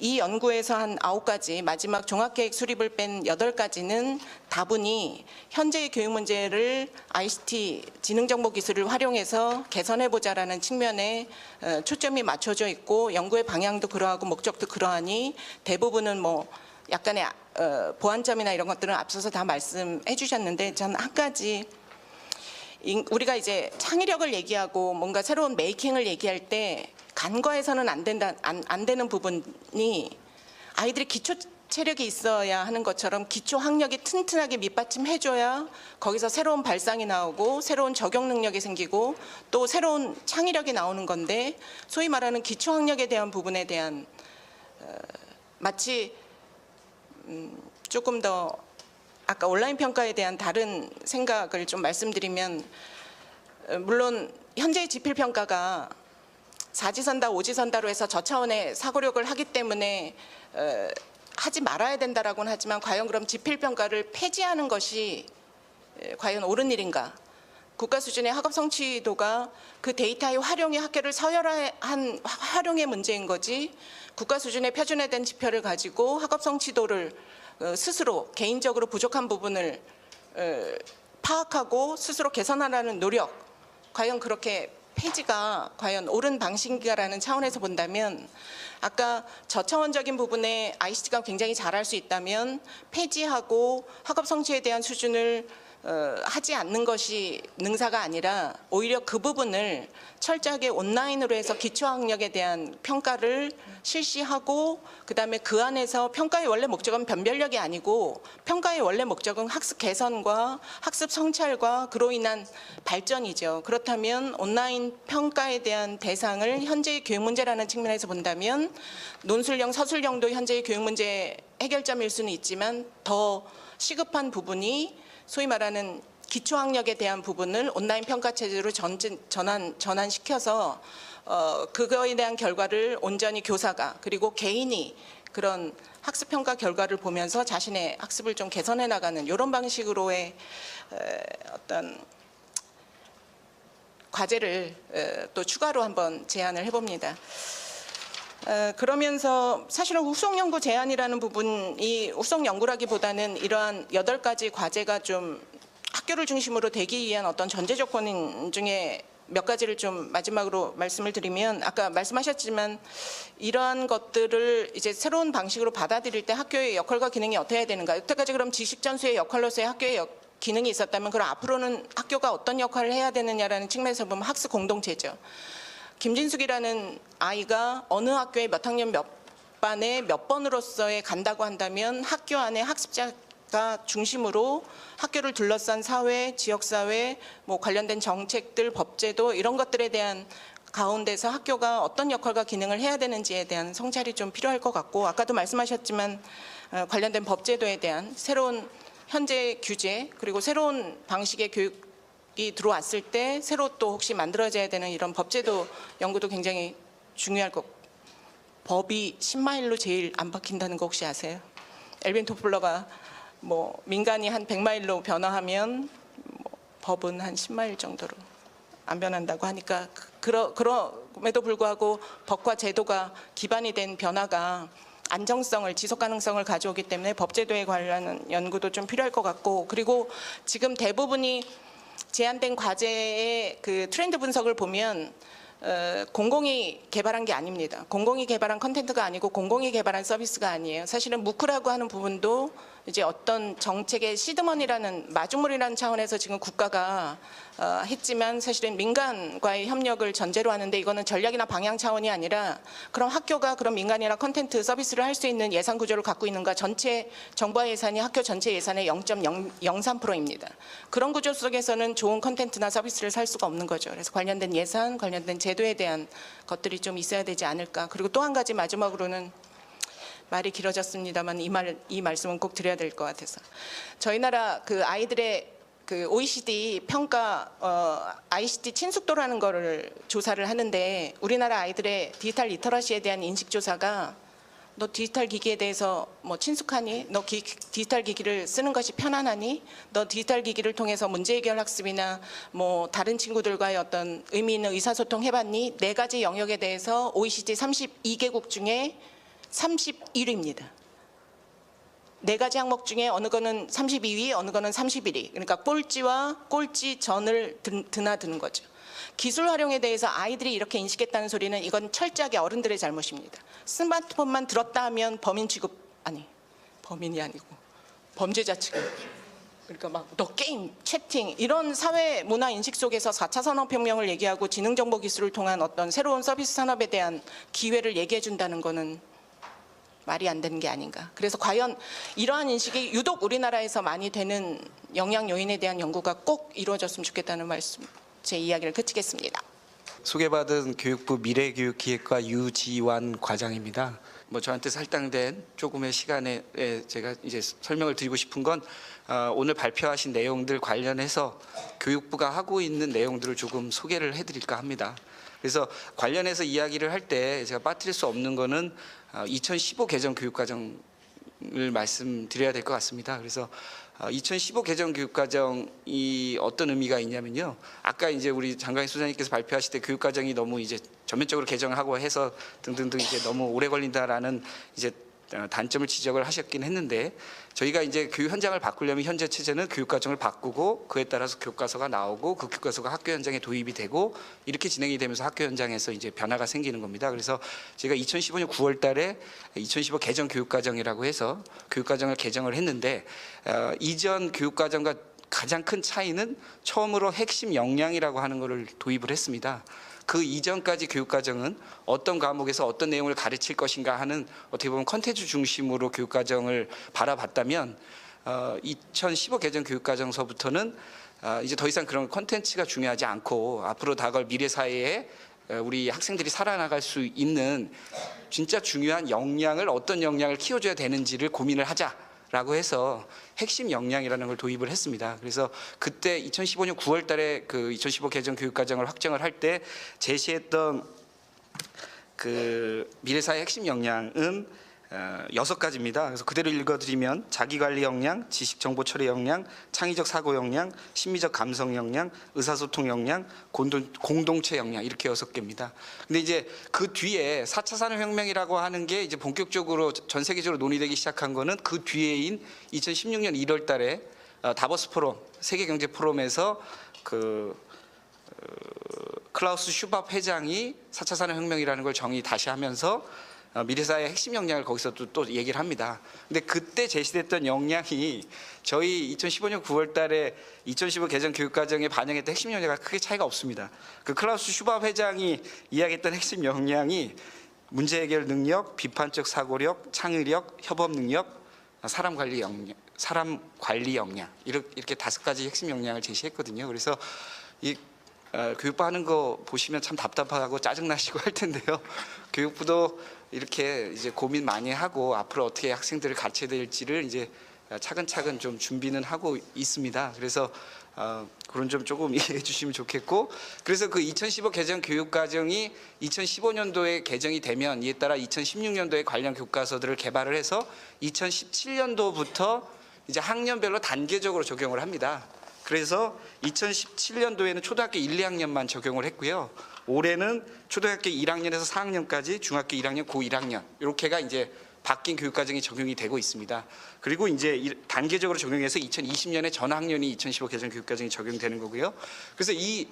이 연구에서 한 9가지, 마지막 종합계획 수립을 뺀 8가지는 다분히 현재의 교육 문제를 ICT 지능정보기술을 활용해서 개선해보자라는 측면에 초점이 맞춰져 있고, 연구의 방향도 그러하고 목적도 그러하니 대부분은 뭐 약간의 보완점이나 이런 것들은 앞서서 다 말씀해 주셨는데, 저는 한 가지, 우리가 이제 창의력을 얘기하고 뭔가 새로운 메이킹을 얘기할 때 간과해서는 안 되는 부분이, 아이들이 기초 체력이 있어야 하는 것처럼 기초 학력이 튼튼하게 밑받침해줘야 거기서 새로운 발상이 나오고 새로운 적용 능력이 생기고 또 새로운 창의력이 나오는 건데, 소위 말하는 기초 학력에 대한 부분에 대한 마치 조금 더 아까 온라인 평가에 대한 다른 생각을 좀 말씀드리면, 물론 현재의 지필 평가가 4지선다, 5지선다로 해서 저차원의 사고력을 하기 때문에 하지 말아야 된다라고는 하지만, 과연 그럼 지필 평가를 폐지하는 것이 과연 옳은 일인가? 국가 수준의 학업 성취도가 그 데이터의 활용이 학교를 서열화한 활용의 문제인 거지, 국가 수준의 표준화된 지표를 가지고 학업 성취도를 스스로 개인적으로 부족한 부분을 파악하고 스스로 개선하라는 노력, 과연 그렇게 폐지가 과연 옳은 방식인가라는 차원에서 본다면, 아까 저차원적인 부분에 ICT가 굉장히 잘할 수 있다면 폐지하고 학업 성취에 대한 수준을 하지 않는 것이 능사가 아니라, 오히려 그 부분을 철저하게 온라인으로 해서 기초학력에 대한 평가를 실시하고, 그다음에 그 안에서 평가의 원래 목적은 변별력이 아니고 평가의 원래 목적은 학습 개선과 학습 성찰과 그로 인한 발전이죠. 그렇다면 온라인 평가에 대한 대상을 현재의 교육 문제라는 측면에서 본다면, 논술형, 서술형도 현재의 교육 문제 해결점일 수는 있지만 더 시급한 부분이 소위 말하는 기초학력에 대한 부분을 온라인 평가 체제로 전환시켜서 그거에 대한 결과를 온전히 교사가 그리고 개인이 그런 학습 평가 결과를 보면서 자신의 학습을 좀 개선해 나가는 이런 방식으로의 어떤 과제를 또 추가로 한번 제안을 해봅니다. 그러면서 사실은 후속 연구 제안이라는 부분이 후속 연구라기보다는 이러한 8가지 과제가 좀 학교를 중심으로 되기 위한 어떤 전제 조건 중에 몇 가지를 좀 마지막으로 말씀을 드리면, 아까 말씀하셨지만 이러한 것들을 이제 새로운 방식으로 받아들일 때 학교의 역할과 기능이 어떻게 해야 되는가. 여태까지 그럼 지식 전수의 역할로서의 학교의 기능이 있었다면, 그럼 앞으로는 학교가 어떤 역할을 해야 되느냐라는 측면에서 보면 학습 공동체죠. 김진숙이라는 아이가 어느 학교에 몇 학년 몇 반에 몇 번으로서의 간다고 한다면, 학교 안에 학습자가 중심으로 학교를 둘러싼 사회, 지역사회, 뭐 관련된 정책들, 법제도 이런 것들에 대한 가운데서 학교가 어떤 역할과 기능을 해야 되는지에 대한 성찰이 좀 필요할 것 같고, 아까도 말씀하셨지만 관련된 법제도에 대한 새로운 현재 규제 그리고 새로운 방식의 교육이 들어왔을 때 새로 또 혹시 만들어져야 되는 이런 법제도 연구도 굉장히 중요할 것. 법이 10마일로 제일 안 박힌다는 거 혹시 아세요? 엘빈 토플러가 뭐 민간이 한 100마일로 변화하면 뭐 법은 한 10마일 정도로 안 변한다고 하니까 그럼에도 불구하고 법과 제도가 기반이 된 변화가 안정성을, 지속 가능성을 가져오기 때문에 법제도에 관련한 연구도 좀 필요할 것 같고, 그리고 지금 대부분이 제한된 과제의 그 트렌드 분석을 보면 공공이 개발한 게 아닙니다. 공공이 개발한 컨텐츠가 아니고 공공이 개발한 서비스가 아니에요. 사실은 무크라고 하는 부분도 이제 어떤 정책의 시드머니라는 마중물이라는 차원에서 지금 국가가 했지만 사실은 민간과의 협력을 전제로 하는데, 이거는 전략이나 방향 차원이 아니라 그럼 학교가 그런 민간이나 컨텐츠 서비스를 할 수 있는 예산 구조를 갖고 있는가, 전체 정부와 예산이 학교 전체 예산의 0.003%입니다. 그런 구조 속에서는 좋은 컨텐츠나 서비스를 살 수가 없는 거죠. 그래서 관련된 예산, 관련된 제도에 대한 것들이 좀 있어야 되지 않을까. 그리고 또 한 가지 마지막으로는, 말이 길어졌습니다만 이 말씀은 꼭 드려야 될 것 같아서, 저희 나라 그 아이들의 그 OECD 평가 ICT 친숙도라는 거를 조사를 하는데, 우리나라 아이들의 디지털 리터러시에 대한 인식 조사가 너 디지털 기기에 대해서 뭐 친숙하니? 너 디지털 기기를 쓰는 것이 편안하니? 너 디지털 기기를 통해서 문제 해결 학습이나 뭐 다른 친구들과의 어떤 의미 있는 의사소통 해봤니? 4가지 영역에 대해서 OECD 32개국 중에 31위입니다. 4가지 항목 중에 어느 거는 32위, 어느 거는 31위. 그러니까 꼴찌와 꼴찌 전을 드나드는 거죠. 기술 활용에 대해서 아이들이 이렇게 인식했다는 소리는 이건 철저하게 어른들의 잘못입니다. 스마트폰만 들었다 하면 범인이 아니고 범죄자 취급. 그러니까 막 너 게임, 채팅 이런 사회 문화 인식 속에서 4차 산업혁명을 얘기하고 지능정보기술을 통한 어떤 새로운 서비스 산업에 대한 기회를 얘기해 준다는 거는 말이 안 되는 게 아닌가. 그래서 과연 이러한 인식이 유독 우리나라에서 많이 되는 영향 요인에 대한 연구가 꼭 이루어졌으면 좋겠다는 말씀, 제 이야기를 그치겠습니다. 소개받은 교육부 미래교육기획과 유지완 과장입니다. 뭐 저한테 할당된 조금의 시간에 제가 이제 설명을 드리고 싶은 건 오늘 발표하신 내용들 관련해서 교육부가 하고 있는 내용들을 조금 소개를 해드릴까 합니다. 그래서 관련해서 이야기를 할 때 제가 빠뜨릴 수 없는 거는 2015 개정 교육과정을 말씀드려야 될 것 같습니다. 그래서 2015 개정 교육과정이 어떤 의미가 있냐면요. 아까 이제 우리 장강희 소장님께서 발표하실 때 교육과정이 너무 이제 전면적으로 개정하고 해서 등등등 이제 너무 오래 걸린다라는 이제 단점을 지적을 하셨긴 했는데, 저희가 이제 교육 현장을 바꾸려면 현재 체제는 교육과정을 바꾸고 그에 따라서 교과서가 나오고 그 교과서가 학교 현장에 도입이 되고 이렇게 진행이 되면서 학교 현장에서 이제 변화가 생기는 겁니다. 그래서 제가 2015년 9월 달에 2015 개정 교육과정이라고 해서 교육과정을 개정을 했는데, 이전 교육과정과 가장 큰 차이는 처음으로 핵심 역량이라고 하는 것을 도입을 했습니다. 그 이전까지 교육과정은 어떤 과목에서 어떤 내용을 가르칠 것인가 하는 어떻게 보면 컨텐츠 중심으로 교육과정을 바라봤다면 2015 개정 교육과정서부터는 이제 더 이상 그런 컨텐츠가 중요하지 않고 앞으로 다가올 미래 사회에 우리 학생들이 살아나갈 수 있는 진짜 중요한 역량을, 어떤 역량을 키워줘야 되는지를 고민을 하자라고 해서 핵심 역량이라는 걸 도입을 했습니다. 그래서 그때 2015년 9월 달에 그 2015 개정 교육과정을 확정을 할 때 제시했던 그 미래사회 핵심 역량은 6가지입니다. 그래서 그대로 읽어드리면 자기관리 역량, 지식정보 처리 역량, 창의적 사고 역량, 심미적 감성 역량, 의사소통 역량, 공동체 역량, 이렇게 6개입니다. 근데 이제 그 뒤에 4차 산업혁명이라고 하는 게 이제 본격적으로 전 세계적으로 논의되기 시작한 거는 그 뒤에인 2016년 1월 달에 다보스 포럼, 세계경제 포럼에서 클라우스 슈밥 회장이 4차 산업혁명이라는 걸 정의 다시 하면서 미래사회의 핵심 역량을 거기서 또 얘기를 합니다. 근데 그때 제시됐던 역량이 저희 2015년 9월 달에 2015 개정 교육과정에 반영했던 핵심 역량과 크게 차이가 없습니다. 그 클라우스 슈밥 회장이 이야기했던 핵심 역량이 문제 해결 능력, 비판적 사고력, 창의력, 협업 능력, 사람 관리 역량, 이렇게 5가지 핵심 역량을 제시했거든요. 그래서 이 교육부 하는 거 보시면 참 답답하고 짜증나시고 할 텐데요. 교육부도 이렇게 이제 고민 많이 하고 앞으로 어떻게 학생들을 가르쳐야 될지를 이제 차근차근 좀 준비는 하고 있습니다. 그래서 그런 점 조금 이해해 주시면 좋겠고, 그래서 그 2015 개정 교육과정이 2015년도에 개정이 되면 이에 따라 2016년도에 관련 교과서들을 개발을 해서 2017년도부터 이제 학년별로 단계적으로 적용을 합니다. 그래서 2017년도에는 초등학교 1, 2학년만 적용을 했고요. 올해는 초등학교 1학년에서 4학년까지 중학교 1학년, 고 1학년 이렇게가 이제 바뀐 교육과정이 적용이 되고 있습니다. 그리고 이제 단계적으로 적용해서 2020년에 전 학년이 2015 개정 교육과정이 적용되는 거고요. 그래서 이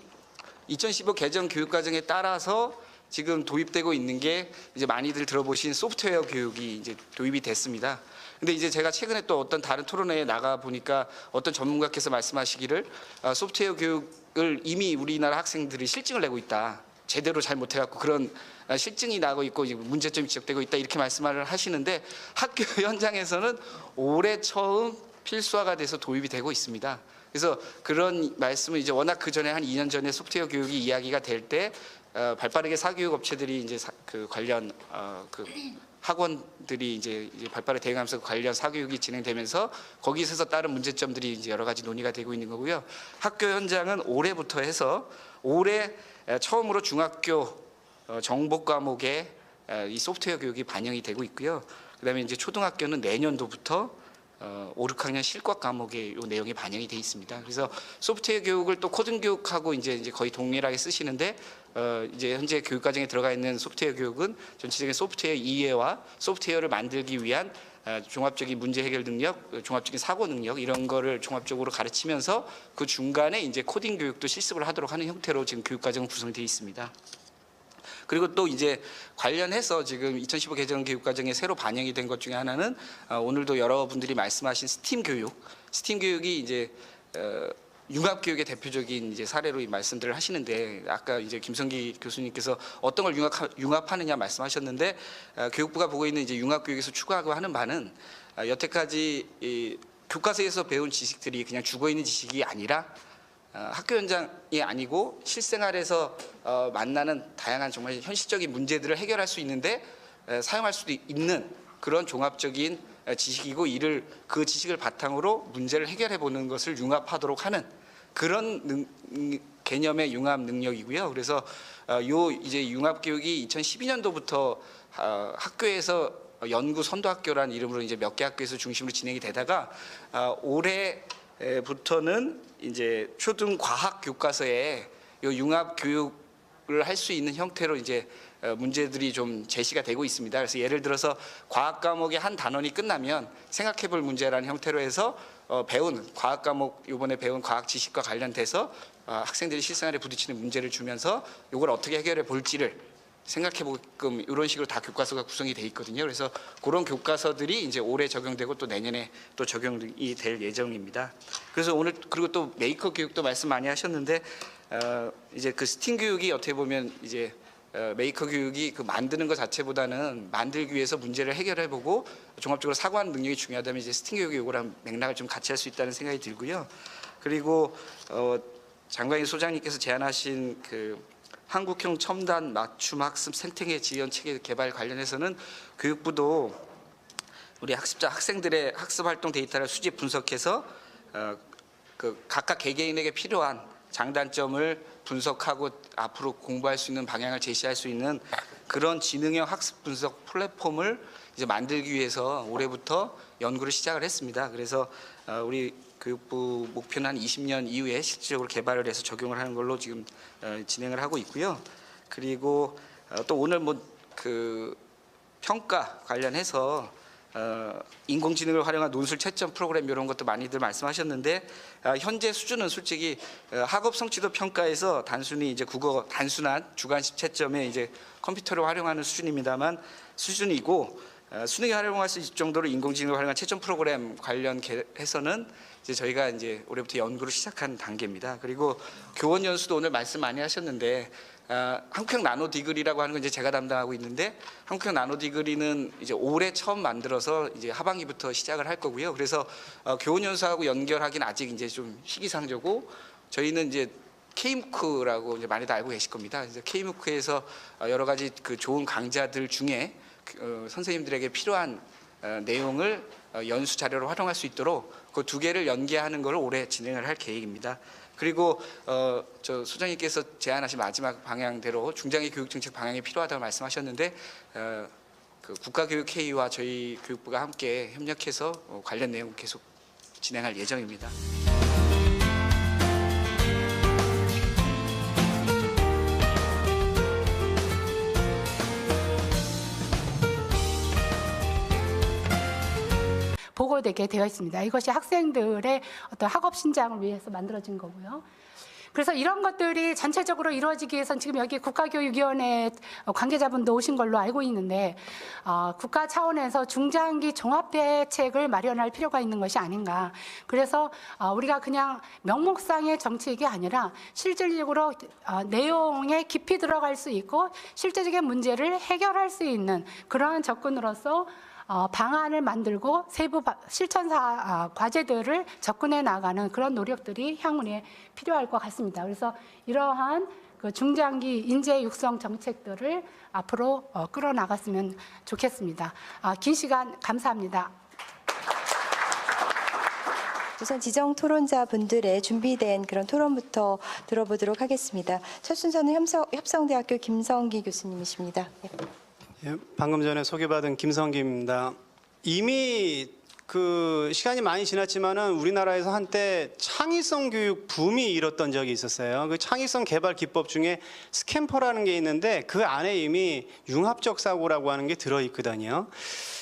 2015 개정 교육과정에 따라서 지금 도입되고 있는 게 이제 많이들 들어보신 소프트웨어 교육이 이제 도입이 됐습니다. 근데 이제 제가 최근에 또 어떤 다른 토론회에 나가 보니까 어떤 전문가께서 말씀하시기를 소프트웨어 교육을 이미 우리나라 학생들이 실증을 내고 있다. 제대로 잘 못해갖고 그런 실증이 나고 있고 문제점이 지적되고 있다 이렇게 말씀을 하시는데 학교 현장에서는 올해 처음 필수화가 돼서 도입이 되고 있습니다. 그래서 그런 말씀을 이제 워낙 그 전에 한 2년 전에 소프트웨어 교육이 이야기가 될 때 발빠르게 사교육 업체들이 이제 그 관련 그 학원들이 이제 발빠르게 대응하면서 관련 사교육이 진행되면서 거기서 따른 문제점들이 이제 여러 가지 논의가 되고 있는 거고요. 학교 현장은 올해부터 해서 올해 처음으로 중학교 정보 과목에 이 소프트웨어 교육이 반영이 되고 있고요. 그다음에 이제 초등학교는 내년도부터 5, 6학년 실과 과목에 이 내용이 반영이 돼 있습니다. 그래서 소프트웨어 교육을 또 코딩 교육하고 이제 거의 동일하게 쓰시는데 이제 현재 교육 과정에 들어가 있는 소프트웨어 교육은 전체적인 소프트웨어 이해와 소프트웨어를 만들기 위한 종합적인 문제 해결 능력, 종합적인 사고 능력 이런 거를 종합적으로 가르치면서 그 중간에 이제 코딩 교육도 실습을 하도록 하는 형태로 지금 교육 과정은 구성되어 있습니다. 그리고 또 이제 관련해서 지금 2015 개정 교육 과정에 새로 반영이 된 것 중에 하나는 오늘도 여러분들이 말씀하신 스팀 교육이 이제 융합 교육의 대표적인 이제 사례로 말씀들을 하시는데 아까 이제 김성기 교수님께서 어떤 걸 융합하느냐 말씀하셨는데 교육부가 보고 있는 이제 융합 교육에서 추구하고 하는 바는 여태까지 이 교과서에서 배운 지식들이 그냥 죽어 있는 지식이 아니라 학교 현장이 아니고 실생활에서 만나는 다양한 정말 현실적인 문제들을 해결할 수 있는데 사용할 수도 있는 그런 종합적인 지식이고 이를 그 지식을 바탕으로 문제를 해결해 보는 것을 융합하도록 하는 그런 개념의 융합 능력이고요. 그래서 요 이제 융합 교육이 2012년도부터 학교에서 연구 선도 학교라는 이름으로 이제 몇 개 학교에서 중심으로 진행이 되다가 올해부터는 이제 초등 과학 교과서에 요 융합 교육을 할 수 있는 형태로 이제 문제들이 좀 제시가 되고 있습니다. 그래서 예를 들어서 과학 과목의 한 단원이 끝나면 생각해 볼 문제라는 형태로 해서 배운 과학 과목 이번에 배운 과학 지식과 관련돼서 학생들이 실생활에 부딪히는 문제를 주면서 이걸 어떻게 해결해 볼지를 생각해 보게끔 이런 식으로 다 교과서가 구성이 돼 있거든요. 그래서 그런 교과서들이 이제 올해 적용되고 또 내년에 또 적용이 될 예정입니다. 그래서 오늘 그리고 또 메이커 교육도 말씀 많이 하셨는데 이제 그 스팀 교육이 어떻게 보면 이제 메이커 교육이 그 만드는 것 자체보다는 만들기 위해서 문제를 해결해 보고 종합적으로 사고하는 능력이 중요하다면 이제 스팀 교육이 요거랑 맥락을 좀 같이 할 수 있다는 생각이 들고요. 그리고 장광희 소장님께서 제안하신 그 한국형 첨단 맞춤 학습 생태계 지원 체계 개발 관련해서는 교육부도 우리 학생들의 학습 활동 데이터를 수집 분석해서 그 각각 개개인에게 필요한 장단점을 분석하고 앞으로 공부할 수 있는 방향을 제시할 수 있는 그런 지능형 학습 분석 플랫폼을 이제 만들기 위해서 올해부터 연구를 시작을 했습니다. 그래서 우리 교육부 목표는 한 20년 이후에 실질적으로 개발을 해서 적용을 하는 걸로 지금 진행을 하고 있고요. 그리고 또 오늘 뭐 그 평가 관련해서 인공지능을 활용한 논술 채점 프로그램 이런 것도 많이들 말씀하셨는데 현재 수준은 솔직히 학업 성취도 평가에서 단순히 이제 국어 단순한 주관식 채점에 이제 컴퓨터를 활용하는 수준입니다만 수준이고 수능에 활용할 수 있을 정도로 인공지능을 활용한 채점 프로그램 관련해서는 이제 저희가 이제 올해부터 연구를 시작한 단계입니다. 그리고 교원 연수도 오늘 말씀 많이 하셨는데 한국형 나노 디그리라고 하는 건 이제 제가 담당하고 있는데 한국형 나노 디그리는 이제 올해 처음 만들어서 이제 하반기부터 시작을 할 거고요. 그래서 교원 연수하고 연결하기는 아직 이제 좀 시기상조고 저희는 이제 K무크라고 이제 많이들 알고 계실 겁니다. 그래서 K무크에서 여러 가지 그 좋은 강좌들 중에 선생님들에게 필요한 내용을 연수 자료로 활용할 수 있도록 그 두 개를 연계하는 것을 올해 진행을 할 계획입니다. 그리고 저 소장님께서 제안하신 마지막 방향대로 중장기 교육 정책 방향이 필요하다고 말씀하셨는데 그 국가교육회의와 저희 교육부가 함께 협력해서 관련 내용 계속 진행할 예정입니다. 보고되게 되어 있습니다. 이것이 학생들의 어떤 학업 신장을 위해서 만들어진 거고요. 그래서 이런 것들이 전체적으로 이루어지기 위해서는 지금 여기 국가교육위원회 관계자분도 오신 걸로 알고 있는데 국가 차원에서 중장기 종합대책을 마련할 필요가 있는 것이 아닌가. 그래서 우리가 그냥 명목상의 정책이 아니라 실질적으로 내용에 깊이 들어갈 수 있고 실제적인 문제를 해결할 수 있는 그러한 접근으로서 방안을 만들고 세부 실천 과제들을 접근해 나가는 그런 노력들이 향후에 필요할 것 같습니다. 그래서 이러한 그 중장기 인재 육성 정책들을 앞으로 끌어나갔으면 좋겠습니다. 긴 시간 감사합니다. 우선 지정 토론자 분들의 준비된 그런 토론부터 들어보도록 하겠습니다. 첫 순서는 협성대학교 김성기 교수님이십니다. 네. 예, 방금 전에 소개받은 김성기입니다. 이미 그 시간이 많이 지났지만은 우리나라에서 한때 창의성 교육 붐이 일었던 적이 있었어요. 그 창의성 개발 기법 중에 스캠퍼라는 게 있는데 그 안에 이미 융합적 사고라고 하는 게 들어 있거든요.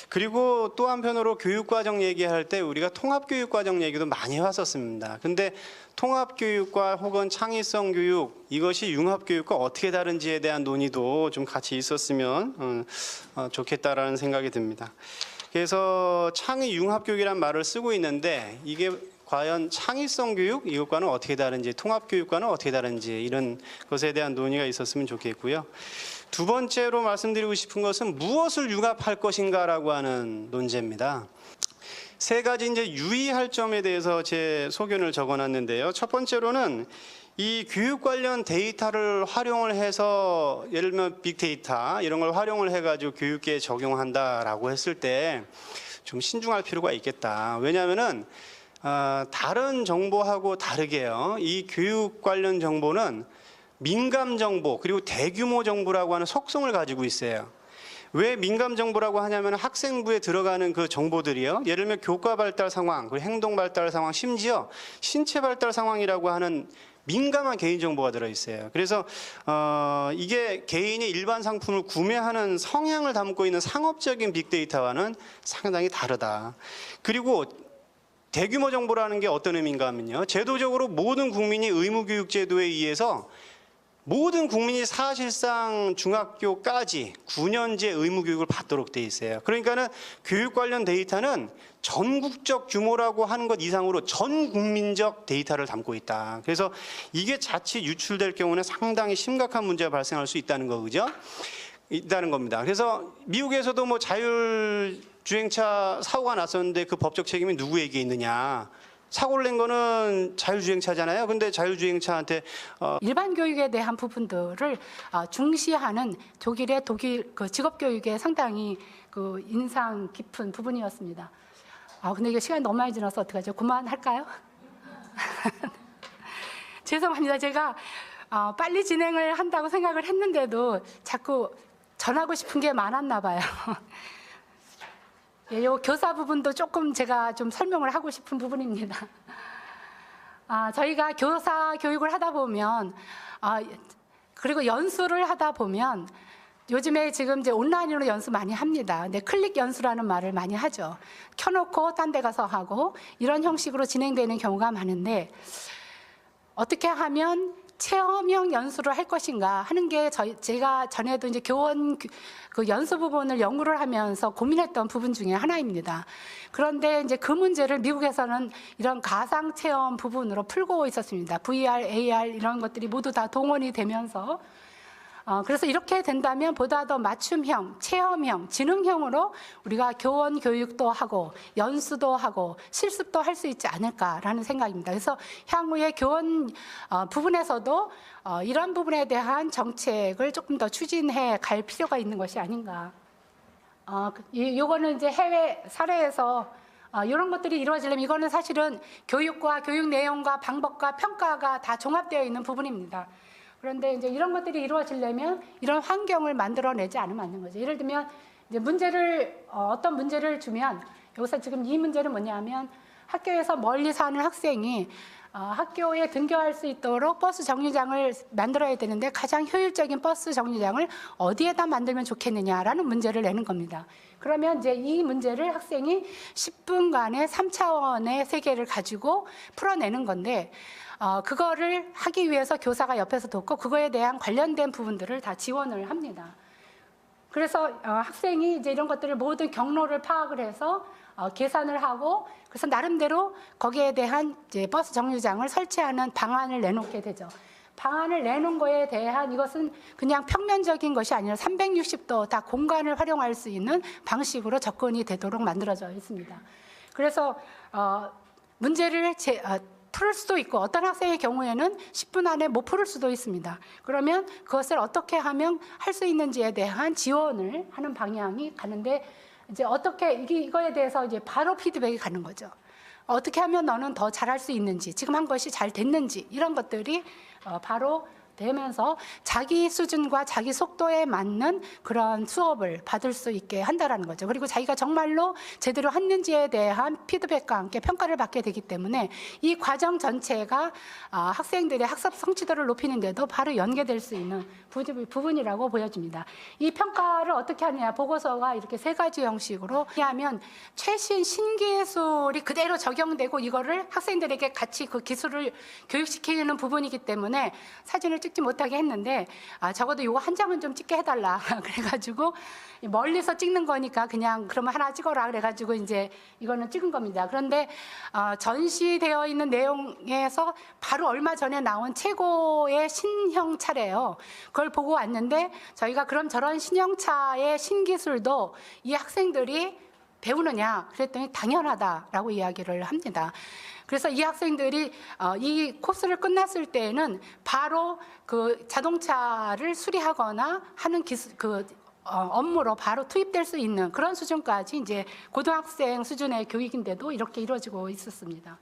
그리고 또 한편으로 교육과정 얘기할 때 우리가 통합교육과정 얘기도 많이 했었습니다. 근데 통합교육과 혹은 창의성 교육 이것이 융합교육과 어떻게 다른지에 대한 논의도 좀 같이 있었으면 좋겠다라는 생각이 듭니다. 그래서 창의 융합교육이라는 말을 쓰고 있는데 이게 과연 창의성 교육 이것과는 어떻게 다른지 통합교육과는 어떻게 다른지 이런 것에 대한 논의가 있었으면 좋겠고요. 두 번째로 말씀드리고 싶은 것은 무엇을 융합할 것인가라고 하는 논제입니다. 세 가지 이제 유의할 점에 대해서 제 소견을 적어놨는데요. 첫 번째로는 이 교육 관련 데이터를 활용을 해서 예를 들면 빅데이터 이런 걸 활용을 해가지고 교육계에 적용한다라고 했을 때 좀 신중할 필요가 있겠다. 왜냐하면은 다른 정보하고 다르게요. 이 교육 관련 정보는 민감 정보 그리고 대규모 정보라고 하는 속성을 가지고 있어요. 왜 민감 정보라고 하냐면 학생부에 들어가는 그 정보들이요. 예를 들면 교과 발달 상황, 그리고 행동 발달 상황, 심지어 신체 발달 상황이라고 하는 민감한 개인 정보가 들어 있어요. 그래서 이게 개인이 일반 상품을 구매하는 성향을 담고 있는 상업적인 빅데이터와는 상당히 다르다. 그리고 대규모 정보라는 게 어떤 의미인가 하면요. 제도적으로 모든 국민이 의무교육제도에 의해서 모든 국민이 사실상 중학교까지 9년제 의무교육을 받도록 돼 있어요. 그러니까는 교육 관련 데이터는 전국적 규모라고 하는 것 이상으로 전 국민적 데이터를 담고 있다. 그래서 이게 자칫 유출될 경우는 상당히 심각한 문제가 발생할 수 있다는 거죠. 있다는 겁니다. 그래서 미국에서도 뭐 자율주행차 사고가 났었는데 그 법적 책임이 누구에게 있느냐. 사고를 낸 거는 자율주행차잖아요. 근데 자율주행차한테 일반 교육에 대한 부분들을 중시하는 독일 그 직업교육에 상당히 그 인상 깊은 부분이었습니다. 근데 이게 시간이 너무 많이 지나서 어떡하죠? 그만할까요? 죄송합니다. 제가 빨리 진행을 한다고 생각을 했는데도 자꾸 전하고 싶은 게 많았나 봐요. 예, 요 교사 부분도 조금 제가 좀 설명을 하고 싶은 부분입니다. 저희가 교사 교육을 하다 보면, 그리고 연수를 하다 보면, 요즘에 지금 이제 온라인으로 연수 많이 합니다. 근데 클릭 연수라는 말을 많이 하죠. 켜놓고 딴 데 가서 하고, 이런 형식으로 진행되는 경우가 많은데, 어떻게 하면 체험형 연수를 할 것인가 하는 게 제가 전에도 이제 교원 그 연수 부분을 연구를 하면서 고민했던 부분 중에 하나입니다. 그런데 이제 그 문제를 미국에서는 이런 가상 체험 부분으로 풀고 있었습니다. VR, AR 이런 것들이 모두 다 동원이 되면서 그래서 이렇게 된다면 보다 더 맞춤형, 체험형, 지능형으로 우리가 교원 교육도 하고 연수도 하고 실습도 할 수 있지 않을까라는 생각입니다. 그래서 향후에 교원 부분에서도 이런 부분에 대한 정책을 조금 더 추진해 갈 필요가 있는 것이 아닌가. 요거는 이제 해외 사례에서 이런 것들이 이루어지려면 이거는 사실은 교육과 교육 내용과 방법과 평가가 다 종합되어 있는 부분입니다. 그런데 이제 이런 것들이 이루어지려면 이런 환경을 만들어내지 않으면 안 되는 거죠. 예를 들면 이제 어떤 문제를 주면 여기서 지금 이 문제는 뭐냐면 학교에서 멀리 사는 학생이 학교에 등교할 수 있도록 버스 정류장을 만들어야 되는데 가장 효율적인 버스 정류장을 어디에다 만들면 좋겠느냐라는 문제를 내는 겁니다. 그러면 이제 이 문제를 학생이 10분간의 3차원의 세계를 가지고 풀어내는 건데 그거를 하기 위해서 교사가 옆에서 돕고 그거에 대한 관련된 부분들을 다 지원을 합니다. 그래서 학생이 이제 이런 것들을 모든 경로를 파악을 해서 계산을 하고 그래서 나름대로 거기에 대한 이제 버스 정류장을 설치하는 방안을 내놓게 되죠. 방안을 내놓은 거에 대한 이것은 그냥 평면적인 것이 아니라 360도 다 공간을 활용할 수 있는 방식으로 접근이 되도록 만들어져 있습니다. 그래서 문제를 풀을 수도 있고 어떤 학생의 경우에는 10분 안에 못 풀을 수도 있습니다. 그러면 그것을 어떻게 하면 할 수 있는지에 대한 지원을 하는 방향이 가는데 이제 어떻게 이거에 대해서 이제 바로 피드백이 가는 거죠. 어떻게 하면 너는 더 잘할 수 있는지, 지금 한 것이 잘 됐는지 이런 것들이 바로 되면서 자기 수준과 자기 속도에 맞는 그런 수업을 받을 수 있게 한다라는 거죠. 그리고 자기가 정말로 제대로 했는지에 대한 피드백과 함께 평가를 받게 되기 때문에 이 과정 전체가 학생들의 학습 성취도를 높이는 데도 바로 연계될 수 있는 부분이라고 보여집니다. 이 평가를 어떻게 하느냐, 보고서가 이렇게 3가지 형식으로 하면 최신 신기술이 그대로 적용되고 이거를 학생들에게 같이 그 기술을 교육시키는 부분이기 때문에 사진을 찍지 못하게 했는데 적어도 이거 한 장은 좀 찍게 해달라 그래가지고 멀리서 찍는 거니까 그냥 그러면 하나 찍어라 그래가지고 이제 이거는 찍은 겁니다. 그런데 전시되어 있는 내용에서 바로 얼마 전에 나온 최고의 신형차래요. 그걸 보고 왔는데 저희가 그럼 저런 신형차의 신기술도 이 학생들이 배우느냐 그랬더니 당연하다라고 이야기를 합니다. 그래서 이 학생들이 이 코스를 끝났을 때에는 바로 그 자동차를 수리하거나 하는 업무로 바로 투입될 수 있는 그런 수준까지 이제 고등학생 수준의 교육인데도 이렇게 이루어지고 있었습니다.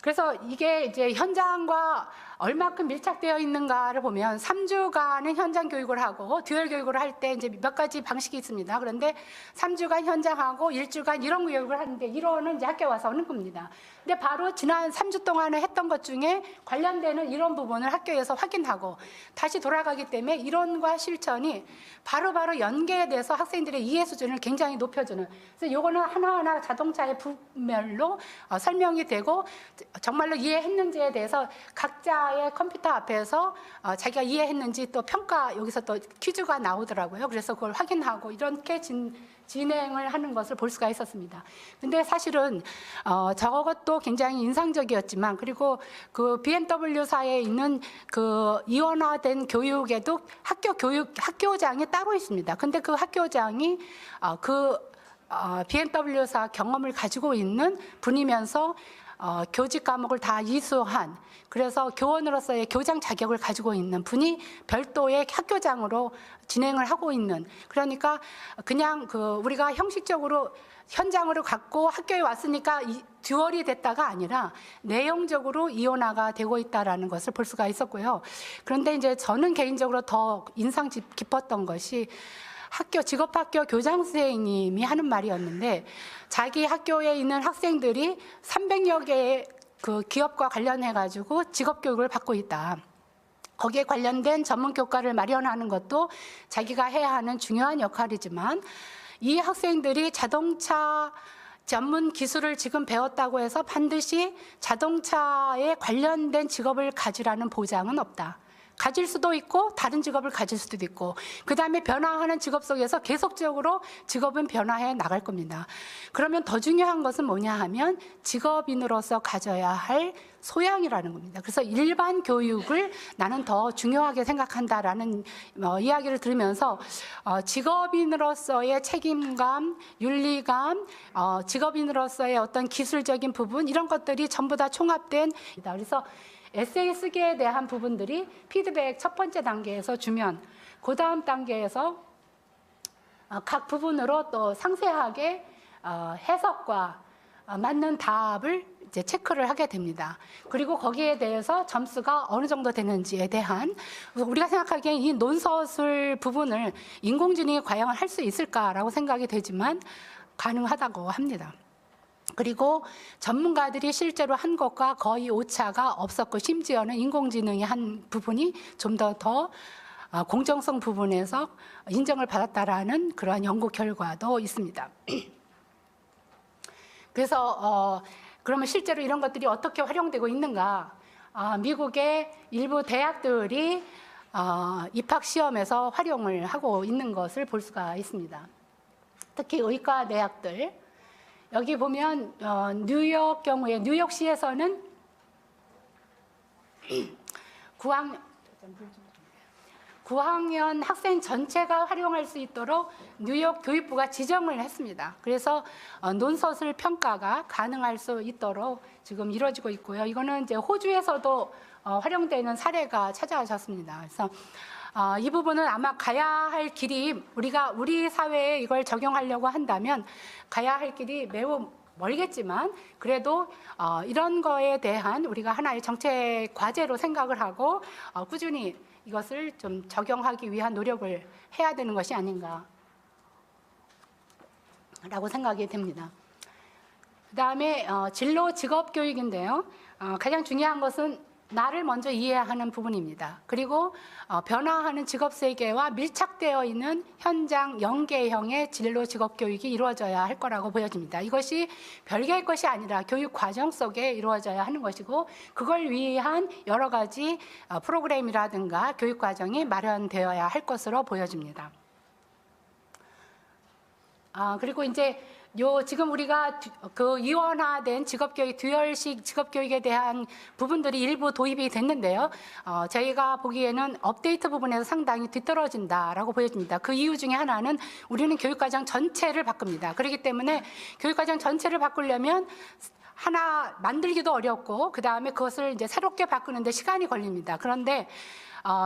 그래서 이게 이제 현장과 얼마큼 밀착되어 있는가를 보면 3주간은 현장 교육을 하고 듀얼 교육을 할 때 이제 몇 가지 방식이 있습니다. 그런데 3주간 현장하고 1주간 이론 교육을 하는데 이론은 이제 학교 와서 하는 겁니다. 근데 바로 지난 3주 동안에 했던 것 중에 관련되는 이론 부분을 학교에서 확인하고 다시 돌아가기 때문에 이론과 실천이 바로바로 연계돼서 학생들의 이해 수준을 굉장히 높여주는, 그래서 요거는 하나하나 자동차의 부분별로 설명이 되고 정말로 이해했는지에 대해서 각자의 컴퓨터 앞에서 자기가 이해했는지 또 평가, 여기서 또 퀴즈가 나오더라고요. 그래서 그걸 확인하고 이렇게 진행을 하는 것을 볼 수가 있었습니다. 근데 사실은 저것도 굉장히 인상적이었지만, 그리고 그 BMW사에 있는 그 이원화된 교육에도 학교장이 따로 있습니다. 근데 그 학교장이 BMW사 경험을 가지고 있는 분이면서 교직 과목을 다 이수한, 그래서 교원으로서의 교장 자격을 가지고 있는 분이 별도의 학교장으로 진행을 하고 있는, 그러니까 그냥 우리가 형식적으로 현장으로 갖고 학교에 왔으니까 듀얼이 됐다가 아니라 내용적으로 이원화가 되고 있다라는 것을 볼 수가 있었고요. 그런데 이제 저는 개인적으로 더 인상 깊었던 것이 직업학교 교장 선생님이 하는 말이었는데, 자기 학교에 있는 학생들이 300여 개의 그 기업과 관련해가지고 직업교육을 받고 있다. 거기에 관련된 전문 교과를 마련하는 것도 자기가 해야 하는 중요한 역할이지만, 이 학생들이 자동차 전문 기술을 지금 배웠다고 해서 반드시 자동차에 관련된 직업을 가지라는 보장은 없다. 가질 수도 있고 다른 직업을 가질 수도 있고, 그 다음에 변화하는 직업 속에서 계속적으로 직업은 변화해 나갈 겁니다. 그러면 더 중요한 것은 뭐냐 하면 직업인으로서 가져야 할 소양이라는 겁니다. 그래서 일반 교육을 나는 더 중요하게 생각한다라는 이야기를 들으면서 직업인으로서의 책임감, 윤리감, 직업인으로서의 어떤 기술적인 부분, 이런 것들이 전부 다 총합된, 그래서 에세이 쓰기에 대한 부분들이 피드백 첫 번째 단계에서 주면, 그 다음 단계에서 각 부분으로 또 상세하게 해석과 맞는 답을 이제 체크를 하게 됩니다. 그리고 거기에 대해서 점수가 어느 정도 되는지에 대한 우리가 생각하기엔 이 논서술 부분을 인공지능이 과연 할 수 있을까라고 생각이 되지만 가능하다고 합니다. 그리고 전문가들이 실제로 한 것과 거의 오차가 없었고 심지어는 인공지능이 한 부분이 좀 더 공정성 부분에서 인정을 받았다라는 그러한 연구 결과도 있습니다. 그래서 그러면 실제로 이런 것들이 어떻게 활용되고 있는가? 미국의 일부 대학들이 입학 시험에서 활용을 하고 있는 것을 볼 수가 있습니다. 특히 의과 대학들. 여기 보면 뉴욕 경우에 뉴욕시에서는 9학년 학생 전체가 활용할 수 있도록 뉴욕 교육부가 지정을 했습니다. 그래서 논서술 평가가 가능할 수 있도록 지금 이루어지고 있고요. 이거는 이제 호주에서도 활용되는 사례가 찾아졌습니다. 그래서 이 부분은 아마 가야 할 길이 우리 사회에 이걸 적용하려고 한다면 가야 할 길이 매우 멀겠지만 그래도 이런 거에 대한 우리가 하나의 정책 과제로 생각을 하고 꾸준히 이것을 좀 적용하기 위한 노력을 해야 되는 것이 아닌가라고 생각이 됩니다. 그다음에 진로 직업 교육인데요. 가장 중요한 것은 나를 먼저 이해하는 부분입니다. 그리고 변화하는 직업 세계와 밀착되어 있는 현장 연계형의 진로 직업 교육이 이루어져야 할 거라고 보여집니다. 이것이 별개의 것이 아니라 교육 과정 속에 이루어져야 하는 것이고 그걸 위한 여러 가지 프로그램이라든가 교육 과정이 마련되어야 할 것으로 보여집니다. 그리고 이제 지금 우리가 그 이원화된 직업교육, 듀얼식 직업교육에 대한 부분들이 일부 도입이 됐는데요. 저희가 보기에는 업데이트 부분에서 상당히 뒤떨어진다라고 보여집니다. 그 이유 중에 하나는 우리는 교육과정 전체를 바꿉니다. 그렇기 때문에 교육과정 전체를 바꾸려면 하나 만들기도 어렵고 그 다음에 그것을 이제 새롭게 바꾸는데 시간이 걸립니다. 그런데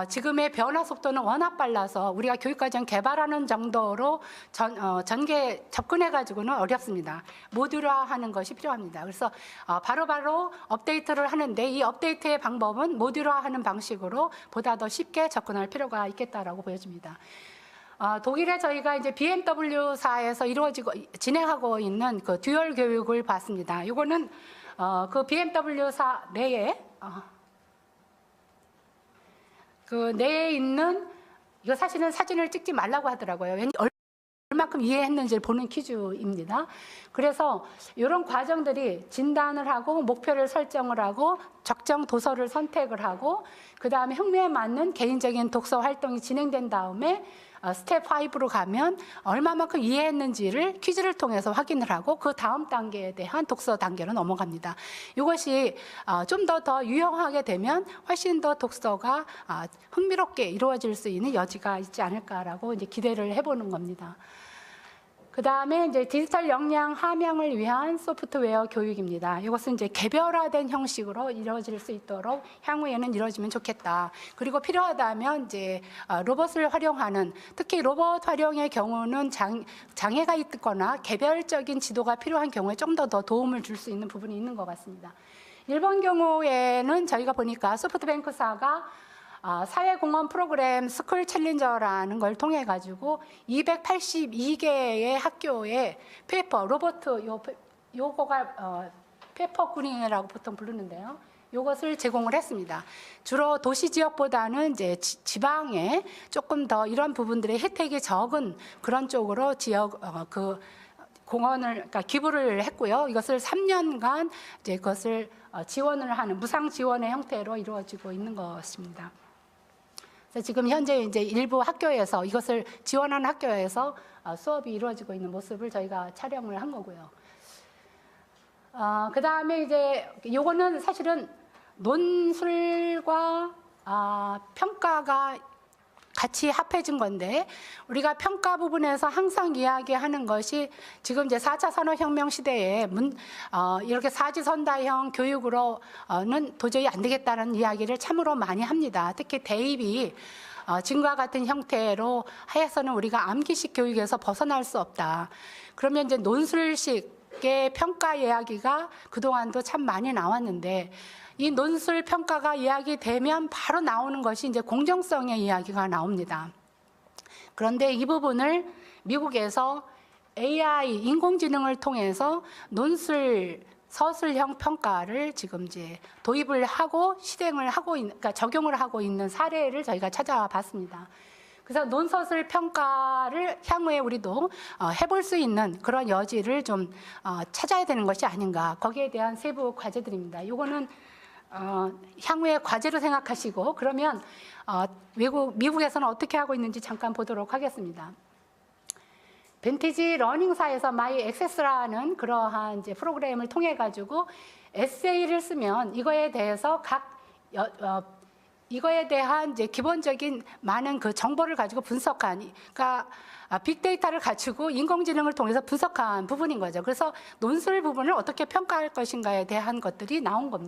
지금의 변화 속도는 워낙 빨라서 우리가 교육과정 개발하는 정도로 전개 접근해가지고는 어렵습니다. 모듈화하는 것이 필요합니다. 그래서 바로바로 업데이트를 하는데 이 업데이트의 방법은 모듈화하는 방식으로 보다 더 쉽게 접근할 필요가 있겠다라고 보여집니다. 독일에 저희가 이제 BMW사에서 진행하고 있는 그 듀얼 교육을 봤습니다. 이거는 그 BMW사 내에 그 내에 있는 이거 사실은 사진을 찍지 말라고 하더라고요. 얼마큼 이해했는지를 보는 퀴즈입니다. 그래서 이런 과정들이 진단을 하고 목표를 설정을 하고 적정 도서를 선택을 하고 그 다음에 흥미에 맞는 개인적인 독서 활동이 진행된 다음에 스텝 5로 가면 얼마만큼 이해했는지를 퀴즈를 통해서 확인을 하고 그 다음 단계에 대한 독서 단계로 넘어갑니다. 이것이 좀 더 유용하게 되면 훨씬 더 독서가 흥미롭게 이루어질 수 있는 여지가 있지 않을까라고 이제 기대를 해보는 겁니다. 그 다음에 이제 디지털 역량 함양을 위한 소프트웨어 교육입니다. 이것은 이제 개별화된 형식으로 이루어질 수 있도록 향후에는 이루어지면 좋겠다. 그리고 필요하다면 이제 로봇을 활용하는, 특히 로봇 활용의 경우는 장애가 있거나 개별적인 지도가 필요한 경우에 좀 더 도움을 줄 수 있는 부분이 있는 것 같습니다. 일본 경우에는 저희가 보니까 소프트뱅크사가 사회공헌 프로그램 스쿨 챌린저라는 걸 통해 가지고 282개의 학교에 페이퍼 로봇 요거가 페이퍼 군인이라고 보통 부르는데요. 요것을 제공을 했습니다. 주로 도시 지역보다는 이제 지방에 조금 더 이런 부분들의 혜택이 적은 그런 쪽으로 지역 그러니까 기부를 했고요. 이것을 3년간 이제 그것을 지원을 하는 무상 지원의 형태로 이루어지고 있는 것입니다. 그래서 지금 현재 이제 일부 학교에서 이것을 지원하는 학교에서 수업이 이루어지고 있는 모습을 저희가 촬영을 한 거고요. 그 다음에 이제 요거는 사실은 논술과 평가가 같이 합해진 건데, 우리가 평가 부분에서 항상 이야기하는 것이 지금 이제 4차 산업혁명 시대에 이렇게 사지선다형 교육으로는 도저히 안 되겠다는 이야기를 참으로 많이 합니다. 특히 대입이 지금과 같은 형태로 하여서는 우리가 암기식 교육에서 벗어날 수 없다. 그러면 이제 논술식의 평가 이야기가 그동안도 참 많이 나왔는데 이 논술 평가가 이야기되면 바로 나오는 것이 이제 공정성의 이야기가 나옵니다. 그런데 이 부분을 미국에서 AI 인공지능을 통해서 논술 서술형 평가를 지금 이제 도입을 하고 실행을 하고 그러니까 적용을 하고 있는 사례를 저희가 찾아봤습니다. 그래서 논서술 평가를 향후에 우리도 해볼 수 있는 그런 여지를 좀 찾아야 되는 것이 아닌가. 거기에 대한 세부 과제들입니다. 이거는 향후의 과제로 생각하시고 그러면 미국에서는 어떻게 하고 있는지 잠깐 보도록 하겠습니다. 빈티지 러닝사에서 마이 액세스라는 그러한 이제 프로그램을 통해 가지고 에세이를 쓰면 이거에 대해서 이거에 대한 이제 기본적인 많은 그 정보를 가지고 분석한, 그러니까 빅데이터를 갖추고 인공지능을 통해서 분석한 부분인 거죠. 그래서 논술 부분을 어떻게 평가할 것인가에 대한 것들이 나온 겁니다.